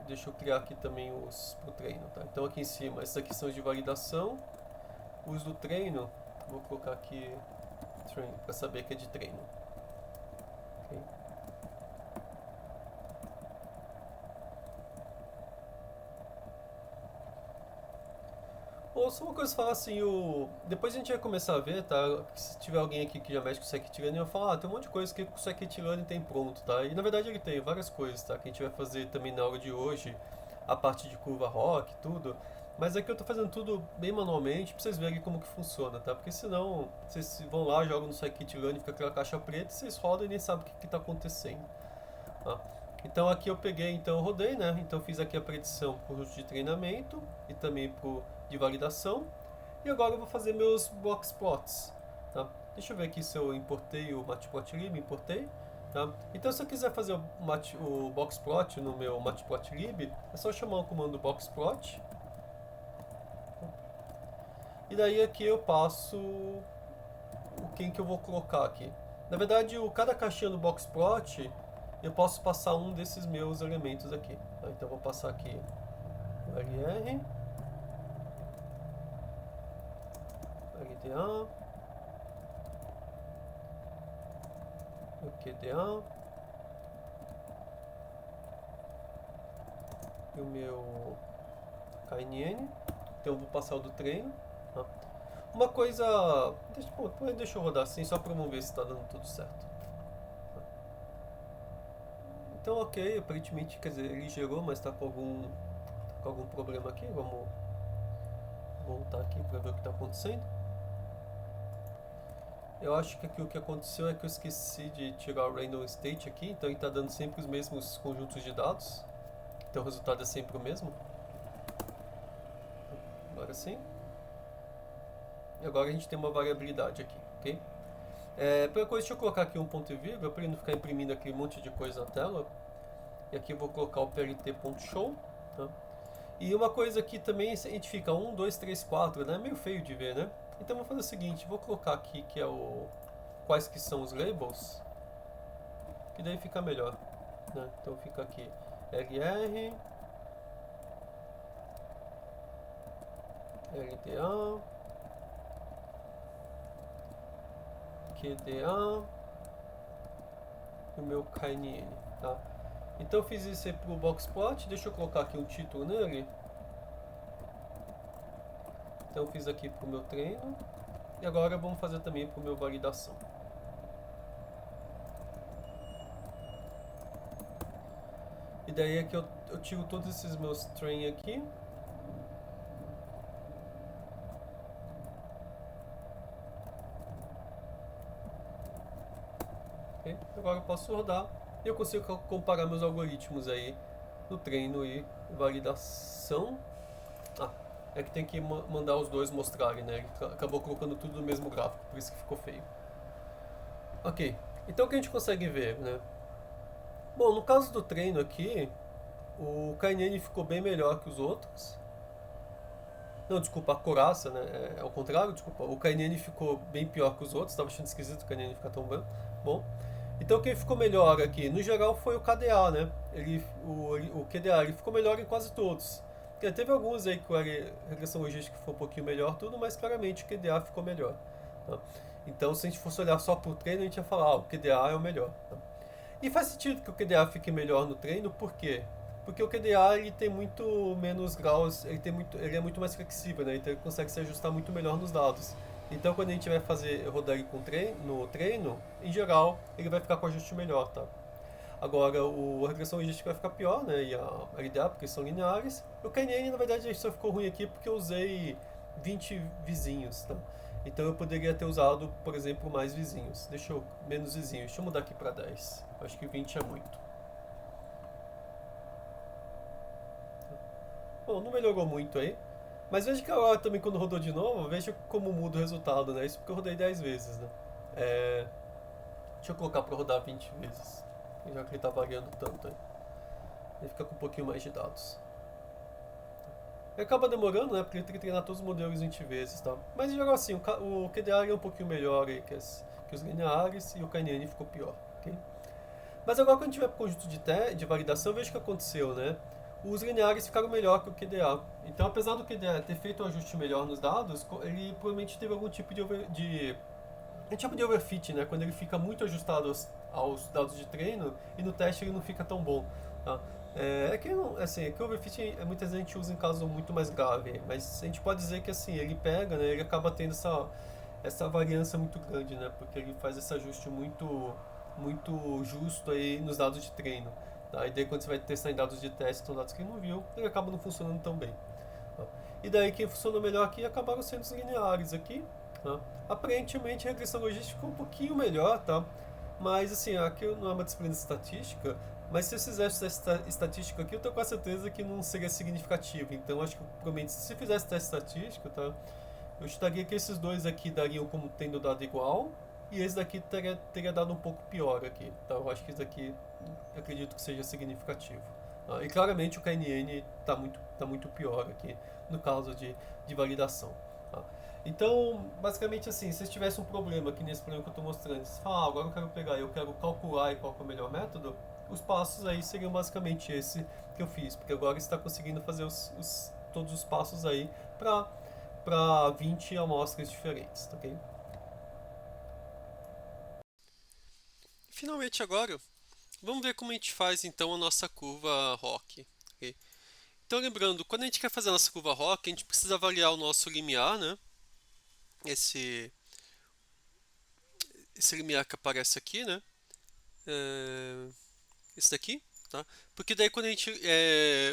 Deixa eu criar aqui também os pro treino, tá? Então aqui em cima, esses aqui são os de validação. Os do treino, vou colocar aqui para saber que é de treino. Okay. Ou só uma coisa falar assim, depois a gente vai começar a ver, tá? Se tiver alguém aqui que já mexe com o scikit-learning, eu falo, tem um monte de coisa que o scikit-learning tem pronto, tá? E na verdade ele tem várias coisas, tá? Que a gente vai fazer também na aula de hoje, a parte de curva ROC, tudo. Mas aqui eu tô fazendo tudo bem manualmente pra vocês verem como que funciona, tá? Porque senão vocês vão lá, jogam no scikit-learning, fica aquela caixa preta, e vocês rodam e nem sabem o que tá acontecendo, tá? Então aqui eu peguei, então eu rodei, né? Então eu fiz aqui a predição por conjunto de treinamento e também de validação. E agora eu vou fazer meus box plots, tá? Deixa eu ver aqui se eu importei o matplotlib, importei, tá? Então se eu quiser fazer o boxplot no meu matplotlib, é só chamar o comando boxplot. E daí aqui eu passo quem que eu vou colocar aqui. Na verdade, cada caixinha do boxplot eu posso passar um desses meus elementos aqui. Tá? Então eu vou passar aqui o LR, LDA, o QDA e o meu KNN. Então eu vou passar o do treino. Tá? Uma coisa... Deixa eu rodar assim só para ver se está dando tudo certo. Então ok, aparentemente, quer dizer, ele gerou, mas está com algum problema aqui. Vamos voltar aqui para ver o que está acontecendo. Eu acho que aqui o que aconteceu é que eu esqueci de tirar o random state aqui, então ele está dando sempre os mesmos conjuntos de dados. Então o resultado é sempre o mesmo. Agora sim. E agora a gente tem uma variabilidade aqui, ok? Primeira coisa, deixa eu colocar aqui um ponto e vírgula para ele não ficar imprimindo aquele monte de coisa na tela. E aqui eu vou colocar o plt.show. Tá? E uma coisa aqui também, a gente fica 1, 2, 3, 4, né? É meio feio de ver, né? Então eu vou fazer o seguinte, vou colocar aqui que é quais que são os labels, que daí fica melhor. Né? Então fica aqui LR, LDA, QDA e o meu KNN, tá? Então eu fiz isso aí pro boxplot, deixa eu colocar aqui um título nele. Então eu fiz aqui pro meu treino e agora vamos fazer também pro meu validação. E daí é que eu tiro todos esses meus train aqui. Okay? Agora eu posso rodar e eu consigo comparar meus algoritmos aí no treino e validação. É que tem que mandar os dois mostrarem, né? Ele acabou colocando tudo no mesmo gráfico, por isso que ficou feio. Ok, então o que a gente consegue ver, né? Bom, no caso do treino aqui, o KNN ficou bem melhor que os outros. Não, desculpa, a Coraça, né? É ao contrário, desculpa. O KNN ficou bem pior que os outros, estava achando esquisito o KNN ficar tão bom. Então quem ficou melhor aqui, no geral, foi o KDA, né? O QDA ele ficou melhor em quase todos. Porque teve alguns aí que a regressão logística foi um pouquinho melhor, tudo, mas claramente o QDA ficou melhor. Tá? Então se a gente fosse olhar só por treino, a gente ia falar, o QDA é o melhor. Tá? E faz sentido que o QDA fique melhor no treino, por quê? Porque o QDA ele tem muito menos graus, ele é muito mais flexível, né? Então ele consegue se ajustar muito melhor nos dados. Então quando a gente vai rodar ele no treino, em geral, ele vai ficar com ajuste melhor, tá? Agora, a regressão logística vai ficar pior, né? E a LDA, porque são lineares. O KNN, na verdade, só ficou ruim aqui porque eu usei 20 vizinhos, tá? Então eu poderia ter usado, por exemplo, mais vizinhos. Menos vizinhos. Deixa eu mudar aqui para 10. Acho que 20 é muito. Bom, não melhorou muito aí. Mas veja que agora também quando rodou de novo, veja como muda o resultado, né? Isso porque eu rodei 10 vezes, né? É, deixa eu colocar para rodar 20 vezes. Já que ele está variando tanto aí. Ele fica com um pouquinho mais de dados. E acaba demorando, né? Porque ele tem que treinar todos os modelos 20 vezes, tá? Mas em geral assim, o QDR é um pouquinho melhor aí que os lineares e o KNN ficou pior, ok? Mas agora quando tiver conjunto de validação, veja o que aconteceu, né? Os lineares ficaram melhor que o QDA. Então, apesar do QDA ter feito um ajuste melhor nos dados, ele provavelmente teve algum tipo a gente chama de overfit, né? Quando ele fica muito ajustado aos dados de treino e no teste ele não fica tão bom. Tá? É que o overfit muitas vezes a gente usa em caso muito mais grave, mas a gente pode dizer que assim, ele pega, né? Ele acaba tendo essa variância muito grande, né? Porque ele faz esse ajuste muito justo aí nos dados de treino. Tá? E daí quando você vai testar em dados de teste, são dados que ele não viu, ele acaba não funcionando tão bem. Tá? E daí quem funcionou melhor aqui acabaram sendo os lineares aqui. Tá? Aparentemente a regressão logística ficou um pouquinho melhor, tá? Mas assim, aqui não é uma disciplina de estatística, mas se eu fizesse essa estatística aqui, eu tenho quase certeza que não seria significativo. Então acho que provavelmente se fizesse teste estatístico, tá? Eu estaria que esses dois aqui dariam como tendo dado igual, e esse daqui teria dado um pouco pior aqui. Então eu acho que isso aqui eu acredito que seja significativo. E claramente o KNN tá muito pior aqui no caso de validação. Tá? Então, basicamente assim, se vocês tivessem um problema aqui nesse problema que eu estou mostrando, se falar, agora eu quero calcular e qual é o melhor método, os passos aí seriam basicamente esse que eu fiz, porque agora está conseguindo fazer todos os passos aí para 20 amostras diferentes, tá ok? Finalmente agora, vamos ver como a gente faz então a nossa curva ROC. Ok? Então lembrando, quando a gente quer fazer a nossa curva ROC, a gente precisa avaliar o nosso limiar, né? Esse, esse limiar que aparece aqui, né? É, esse daqui, tá? Porque daí quando a gente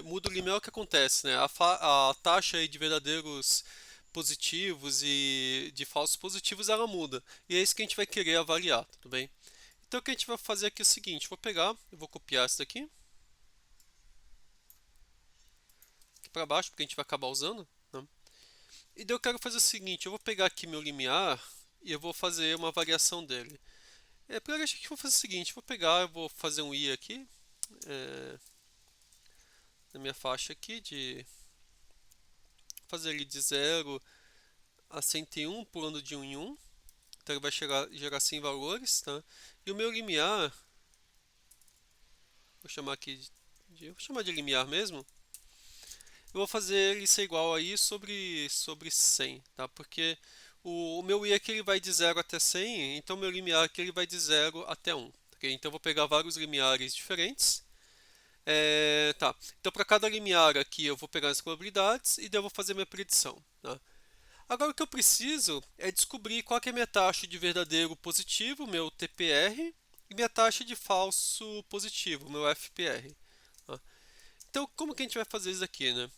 muda o limiar, o que acontece, né? A taxa aí de verdadeiros positivos e de falsos positivos ela muda. E é isso que a gente vai querer avaliar, tudo bem? Então o que a gente vai fazer aqui é o seguinte, vou pegar, eu vou copiar isso daqui para baixo, porque a gente vai acabar usando, né? E daí eu quero fazer o seguinte, eu vou pegar aqui meu limiar e eu vou fazer uma variação dele. Primeiro acho que eu vou fazer o seguinte, eu vou fazer um i aqui, é, na minha faixa aqui, fazer ele de 0 a 101, pulando de um em um. Então ele vai gerar 100 valores, tá? E o meu limiar, vou chamar aqui vou chamar de limiar mesmo. Eu vou fazer ele ser igual aí sobre 100, tá? Porque o meu i aqui ele vai de 0 até 100, então o meu limiar aqui ele vai de 0 até 1. Okay? Então eu vou pegar vários limiares diferentes. Tá. Então para cada limiar aqui eu vou pegar as probabilidades e daí eu vou fazer minha predição. Tá? Agora o que eu preciso é descobrir qual que é a minha taxa de verdadeiro positivo, meu TPR, e minha taxa de falso positivo, meu FPR. Tá? Então como que a gente vai fazer isso aqui, né?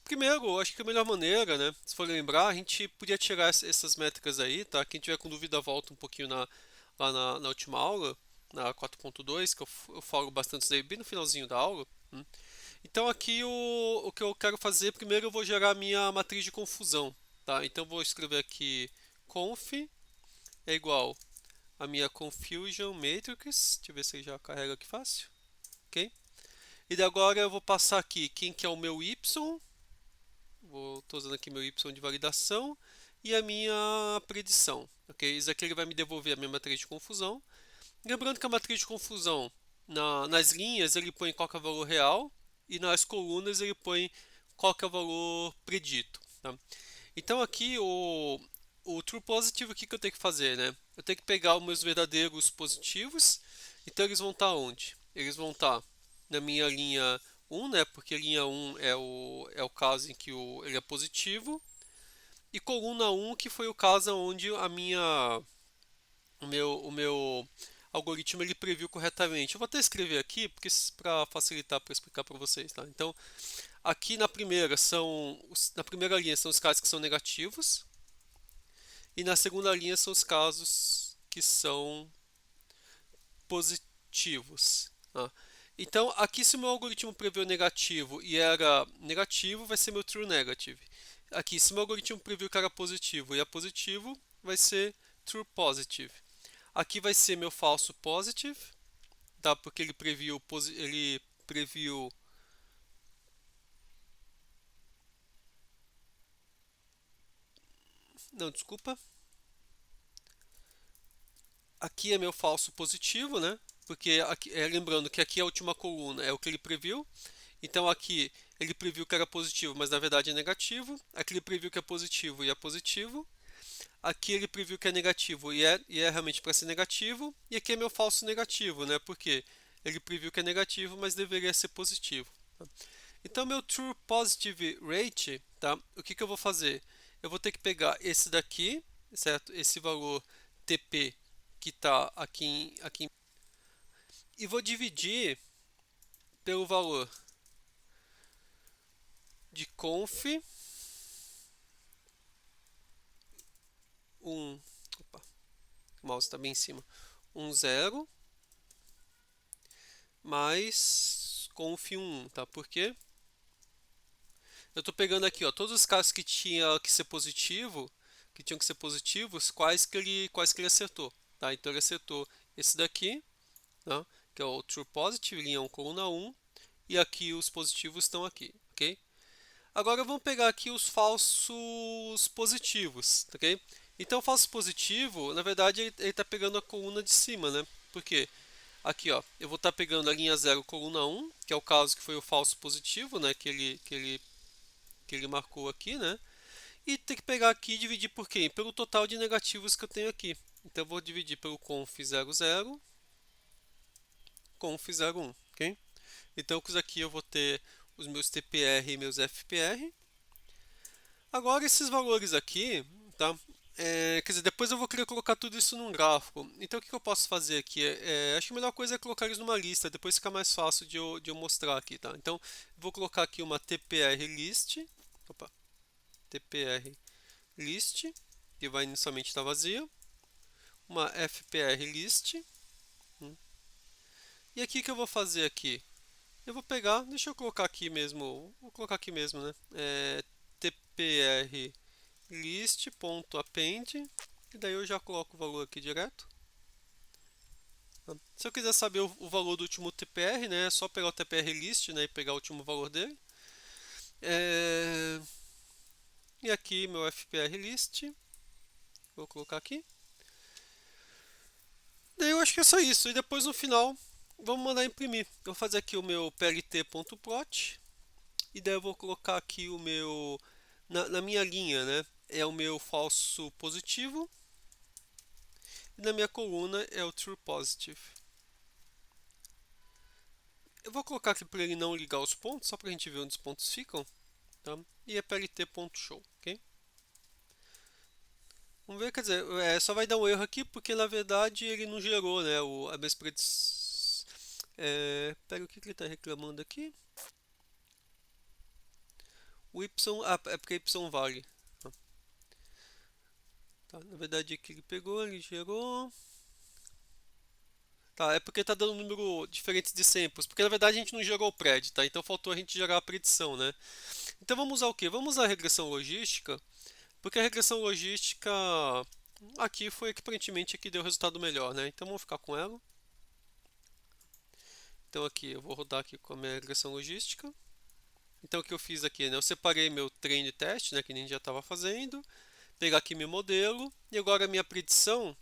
Primeiro, eu acho que a melhor maneira, né, se for lembrar, a gente podia tirar essas métricas aí, tá? Quem tiver com dúvida volta um pouquinho lá na última aula, na 4.2, que eu falo bastante isso aí bem no finalzinho da aula. Então aqui o que eu quero fazer, primeiro eu vou gerar a minha matriz de confusão, tá? Então eu vou escrever aqui conf é igual a minha confusion matrix, deixa eu ver se ele já carrega aqui fácil, ok? E daí agora eu vou passar aqui quem que é o meu y, estou usando aqui meu y de validação e a minha predição, ok? Isso aqui ele vai me devolver a minha matriz de confusão. Lembrando que a matriz de confusão, nas linhas ele põe qual que é o valor real e nas colunas ele põe qual que é o valor predito. Tá? Então aqui o true positive aqui que eu tenho que fazer, né? Eu tenho que pegar os meus verdadeiros positivos. Então eles vão estar onde? Eles vão estar na minha linha 1, né? Porque a linha 1 é o caso em que ele é positivo. E coluna 1 que foi o caso onde o meu algoritmo ele previu corretamente. Eu vou até escrever aqui, porque para facilitar para explicar para vocês, tá? Então, aqui na primeira linha são os casos que são negativos e na segunda linha são os casos que são positivos, tá? Então, aqui se o meu algoritmo previu negativo e era negativo, vai ser meu true negative. Aqui, se o meu algoritmo previu que era positivo e é positivo, vai ser true positive. Aqui vai ser meu falso positive, tá? Porque ele previu não, desculpa. Aqui é meu falso positivo, né? Porque aqui, lembrando que aqui a última coluna é o que ele previu. Então aqui ele previu que era positivo, mas na verdade é negativo. Aqui ele previu que é positivo e é positivo. Aqui ele previu que é negativo e é realmente para ser negativo. E aqui é meu falso negativo, né? Porque ele previu que é negativo, mas deveria ser positivo. Tá? Então meu true positive rate, tá? O que eu vou fazer? Eu vou ter que pegar esse daqui, certo? Esse valor TP que está aqui e vou dividir pelo valor de conf 1, opa, o mouse está bem em cima, 0 mais conf 1, tá? Por quê? Eu estou pegando aqui, ó, todos os casos que tinha que ser positivo, que tinham que ser positivos, quais que ele acertou, tá? Então ele acertou esse daqui, tá? Que é o true positive, linha 1, coluna 1, e aqui os positivos estão aqui, ok? Agora vamos pegar aqui os falsos positivos, ok? Então o falso positivo, na verdade, ele está pegando a coluna de cima, né? Por quê? Aqui, ó, eu vou estar pegando a linha 0, coluna 1, que é o caso que foi o falso positivo, né? Que ele marcou aqui, né? E tem que pegar aqui e dividir por quem? Pelo total de negativos que eu tenho aqui. Então eu vou dividir pelo conf00, conf01, ok? Então com isso aqui eu vou ter os meus TPR e meus FPR. Agora esses valores aqui, tá? Quer dizer, depois eu vou querer colocar tudo isso num gráfico. Então o que eu posso fazer aqui? Acho que a melhor coisa é colocar eles numa lista, depois fica mais fácil de eu mostrar aqui, tá? Então vou colocar aqui uma TPR list, opa, TPR list, que vai inicialmente estar vazia, uma FPR list, e aqui que eu vou fazer aqui? Eu vou pegar, deixa eu colocar aqui mesmo, vou colocar aqui mesmo, né? TPR list.append, e daí eu já coloco o valor aqui direto. Se eu quiser saber o valor do último TPR, né, é só pegar o TPR list, né, e pegar o último valor dele. E aqui meu FPR list, vou colocar aqui. Daí eu acho que é só isso. E depois no final vamos mandar imprimir. Eu vou fazer aqui o meu plt.plot e daí eu vou colocar aqui o meu na minha linha, né? É o meu falso positivo e na minha coluna é o true positive. Eu vou colocar aqui para ele não ligar os pontos, só para a gente ver onde os pontos ficam, tá? E é plt.show, ok? Vamos ver, quer dizer, só vai dar um erro aqui porque na verdade ele não gerou, né? A minha predição. Pega o que ele está reclamando aqui. O y, é porque y vale. Tá, na verdade aqui ele pegou, ele gerou. Tá, é porque tá dando um número diferente de samples, porque na verdade a gente não gerou o pred, tá? Então faltou a gente gerar a predição, né? Então vamos usar o quê? Vamos usar a regressão logística, porque a regressão logística aqui foi a que aparentemente aqui deu o resultado melhor, né? Então vamos ficar com ela. Então aqui eu vou rodar aqui com a minha regressão logística. Então o que eu fiz aqui, né? Eu separei meu train test, né, que a gente já estava fazendo, pegar aqui meu modelo e agora a minha predição,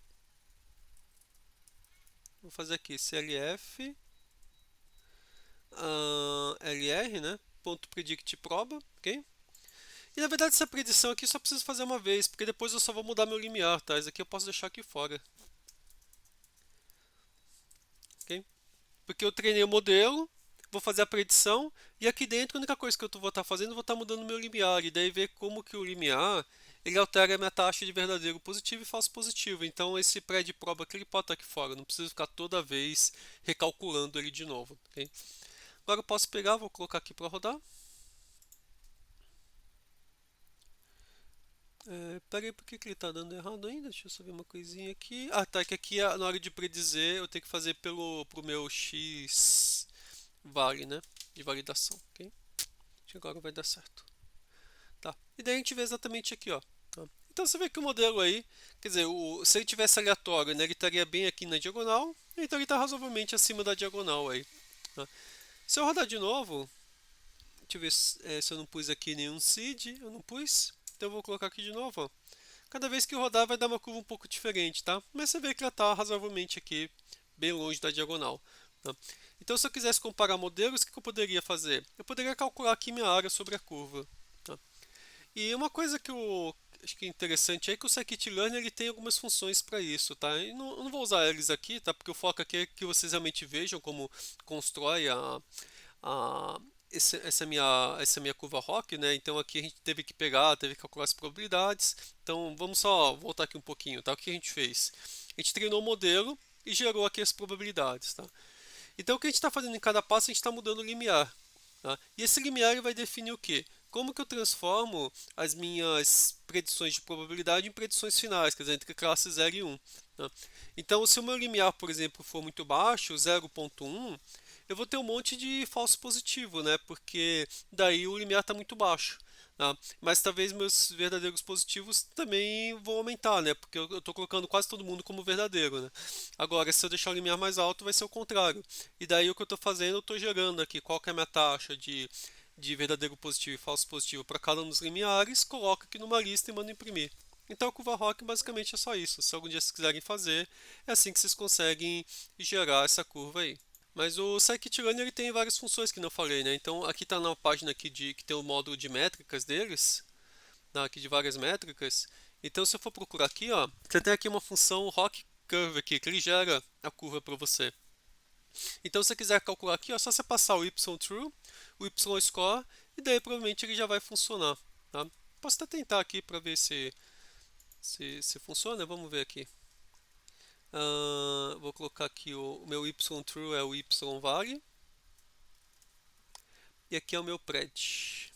vou fazer aqui clf lr, né, ponto predict proba, ok? E na verdade essa predição aqui só preciso fazer uma vez, porque depois eu só vou mudar meu limiar, tá? Isso aqui eu posso deixar aqui fora, ok? Porque eu treinei o modelo, vou fazer a predição e aqui dentro a única coisa que eu vou estar fazendo, vou estar mudando meu limiar e daí ver como que o limiar ele altera a minha taxa de verdadeiro positivo e falso positivo. Então esse pré de prova aqui ele pode estar aqui fora, não preciso ficar toda vez recalculando ele de novo. Ok? Agora eu posso pegar, vou colocar aqui para rodar. Peraí, por que ele está dando errado ainda? Deixa eu só ver uma coisinha aqui. Ah, tá, que aqui na hora de predizer eu tenho que fazer pro meu X vale, né? De validação, ok? Acho que agora vai dar certo. Tá. E daí a gente vê exatamente aqui, ó. Tá. Então você vê que o modelo aí, quer dizer, se ele tivesse aleatório, né, ele estaria bem aqui na diagonal, então ele está razoavelmente acima da diagonal aí. Tá. Se eu rodar de novo, deixa eu ver se eu não pus aqui nenhum seed, eu não pus, então eu vou colocar aqui de novo, ó. Cada vez que eu rodar vai dar uma curva um pouco diferente, tá? Mas você vê que ela está razoavelmente aqui, bem longe da diagonal. Tá? Então se eu quisesse comparar modelos, o que eu poderia fazer? Eu poderia calcular aqui minha área sobre a curva. Tá? E uma coisa que eu acho que é interessante é que o Scikit-Learn ele tem algumas funções para isso, tá? Eu não vou usar eles aqui, tá? Porque o foco aqui é que vocês realmente vejam como constrói a essa minha curva ROC, né? Então aqui a gente teve que calcular as probabilidades. Então vamos só voltar aqui um pouquinho, tá? O que a gente fez? A gente treinou o modelo e gerou aqui as probabilidades, tá? Então o que a gente está fazendo em cada passo, a gente está mudando o limiar. Tá? E esse limiar ele vai definir o quê? Como que eu transformo as minhas predições de probabilidade em predições finais, quer dizer, entre classe 0 e 1. Tá? Então, se o meu limiar, por exemplo, for muito baixo, 0,1, eu vou ter um monte de falso positivo, né? Porque daí o limiar está muito baixo. Tá? Mas talvez meus verdadeiros positivos também vão aumentar, né? Porque eu estou colocando quase todo mundo como verdadeiro, né? Agora, se eu deixar o limiar mais alto, vai ser o contrário. E daí o que eu estou fazendo, eu estou gerando aqui qual que é a minha taxa de verdadeiro positivo e falso positivo para cada um dos limiares, coloco aqui numa lista e mando imprimir. Então a curva ROC basicamente é só isso. Se algum dia vocês quiserem fazer, é assim que vocês conseguem gerar essa curva aí. Mas o Scikit-Learn ele tem várias funções que não falei, né? Então aqui está na página aqui que tem o módulo de métricas deles, tá? Aqui de várias métricas. Então se eu for procurar aqui, ó, você tem aqui uma função ROC Curve aqui, que ele gera a curva para você. Então se você quiser calcular aqui, ó, é só você passar o y true, o y score e daí provavelmente ele já vai funcionar, tá? Posso até tentar aqui para ver se funciona, vamos ver aqui. Vou colocar aqui o meu y true é o y vale e aqui é o meu pred.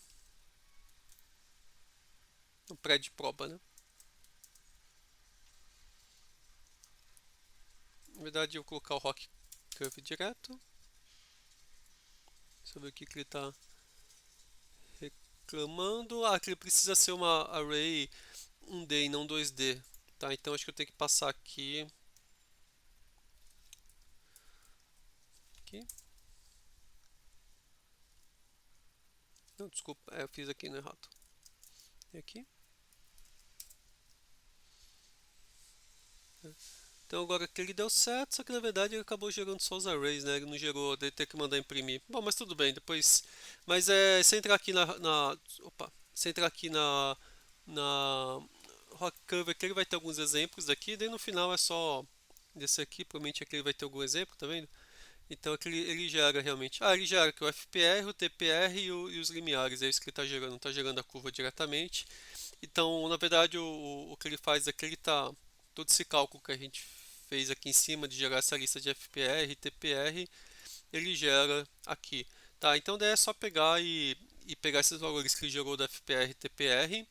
O pred proba, né? Na verdade eu vou colocar o rock curve direto. Deixa eu ver o que ele está reclamando. Ah, que ele precisa ser uma array 1D e não 2D. Tá, então acho que eu tenho que passar aqui. Aqui. Não, desculpa, eu fiz aqui no errado. E aqui. Então agora que ele deu certo, só que na verdade ele acabou gerando só os arrays, né? Ele não gerou, deve ter que mandar imprimir. Bom, mas tudo bem, depois. Mas se entrar aqui opa, se entrar aqui na Rock Curve aqui, ele vai ter alguns exemplos aqui, daí no final é só desse aqui, provavelmente aqui ele vai ter algum exemplo, tá vendo? Então aqui ele gera realmente. Ah, ele gera aqui o FPR, o TPR e os limiares, é isso que ele está gerando, não está gerando a curva diretamente. Então, na verdade, o que ele faz aqui, ele tá todo esse cálculo que a gente fez aqui em cima de gerar essa lista de FPR e TPR, ele gera aqui. Tá, então daí é só pegar e pegar esses valores que ele gerou da FPR e TPR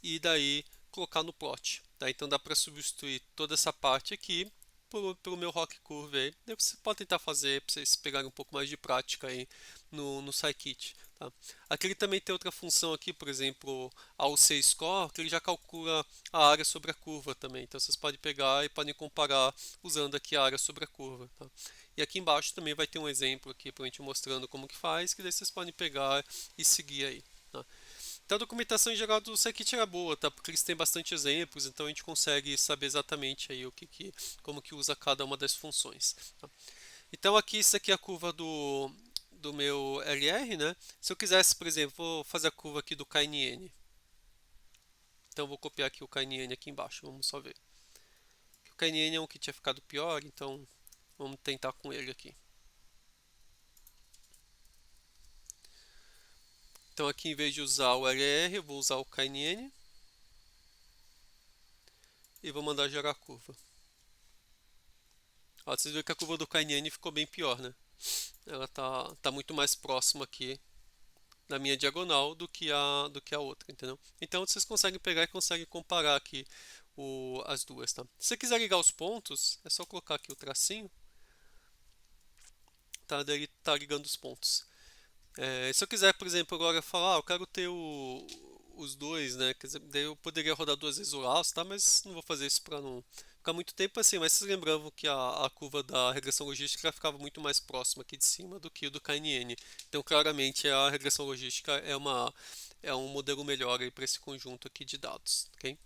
e daí colocar no plot. Tá? Então dá para substituir toda essa parte aqui pelo meu rock curve aí. Daí você pode tentar fazer para vocês pegarem um pouco mais de prática aí no Scikit. Tá? Aqui ele também tem outra função aqui, por exemplo, ao C-score, que ele já calcula a área sobre a curva também. Então vocês podem pegar e podem comparar usando aqui a área sobre a curva. Tá? E aqui embaixo também vai ter um exemplo aqui para a gente mostrando como que faz, que daí vocês podem pegar e seguir aí. Tá? Então a documentação em geral do Scikit era boa, tá? Porque eles têm bastante exemplos, então a gente consegue saber exatamente aí como que usa cada uma das funções. Tá? Então aqui isso aqui é a curva do meu LR, né? Se eu quisesse, por exemplo, vou fazer a curva aqui do KNN. Então eu vou copiar aqui o KNN aqui embaixo, vamos só ver. O KNN é um que tinha ficado pior, então vamos tentar com ele aqui. Então aqui em vez de usar o LR, eu vou usar o KNN. e vou mandar gerar a curva. Ó, vocês viram que a curva do KNN ficou bem pior, né? Ela tá muito mais próxima aqui na minha diagonal do que a outra, entendeu? Então vocês conseguem pegar e conseguem comparar aqui as duas, tá? Se você quiser ligar os pontos, é só colocar aqui o tracinho, tá? Daí ele tá ligando os pontos. Se eu quiser, por exemplo, agora falar, eu quero ter os dois, né? Quer dizer, daí eu poderia rodar duas vezes o laço, tá? Mas não vou fazer isso para não ficar muito tempo assim. Mas vocês lembravam que a curva da regressão logística ficava muito mais próxima aqui de cima do que o do KNN. Então, claramente, a regressão logística é um modelo melhor para esse conjunto aqui de dados, ok?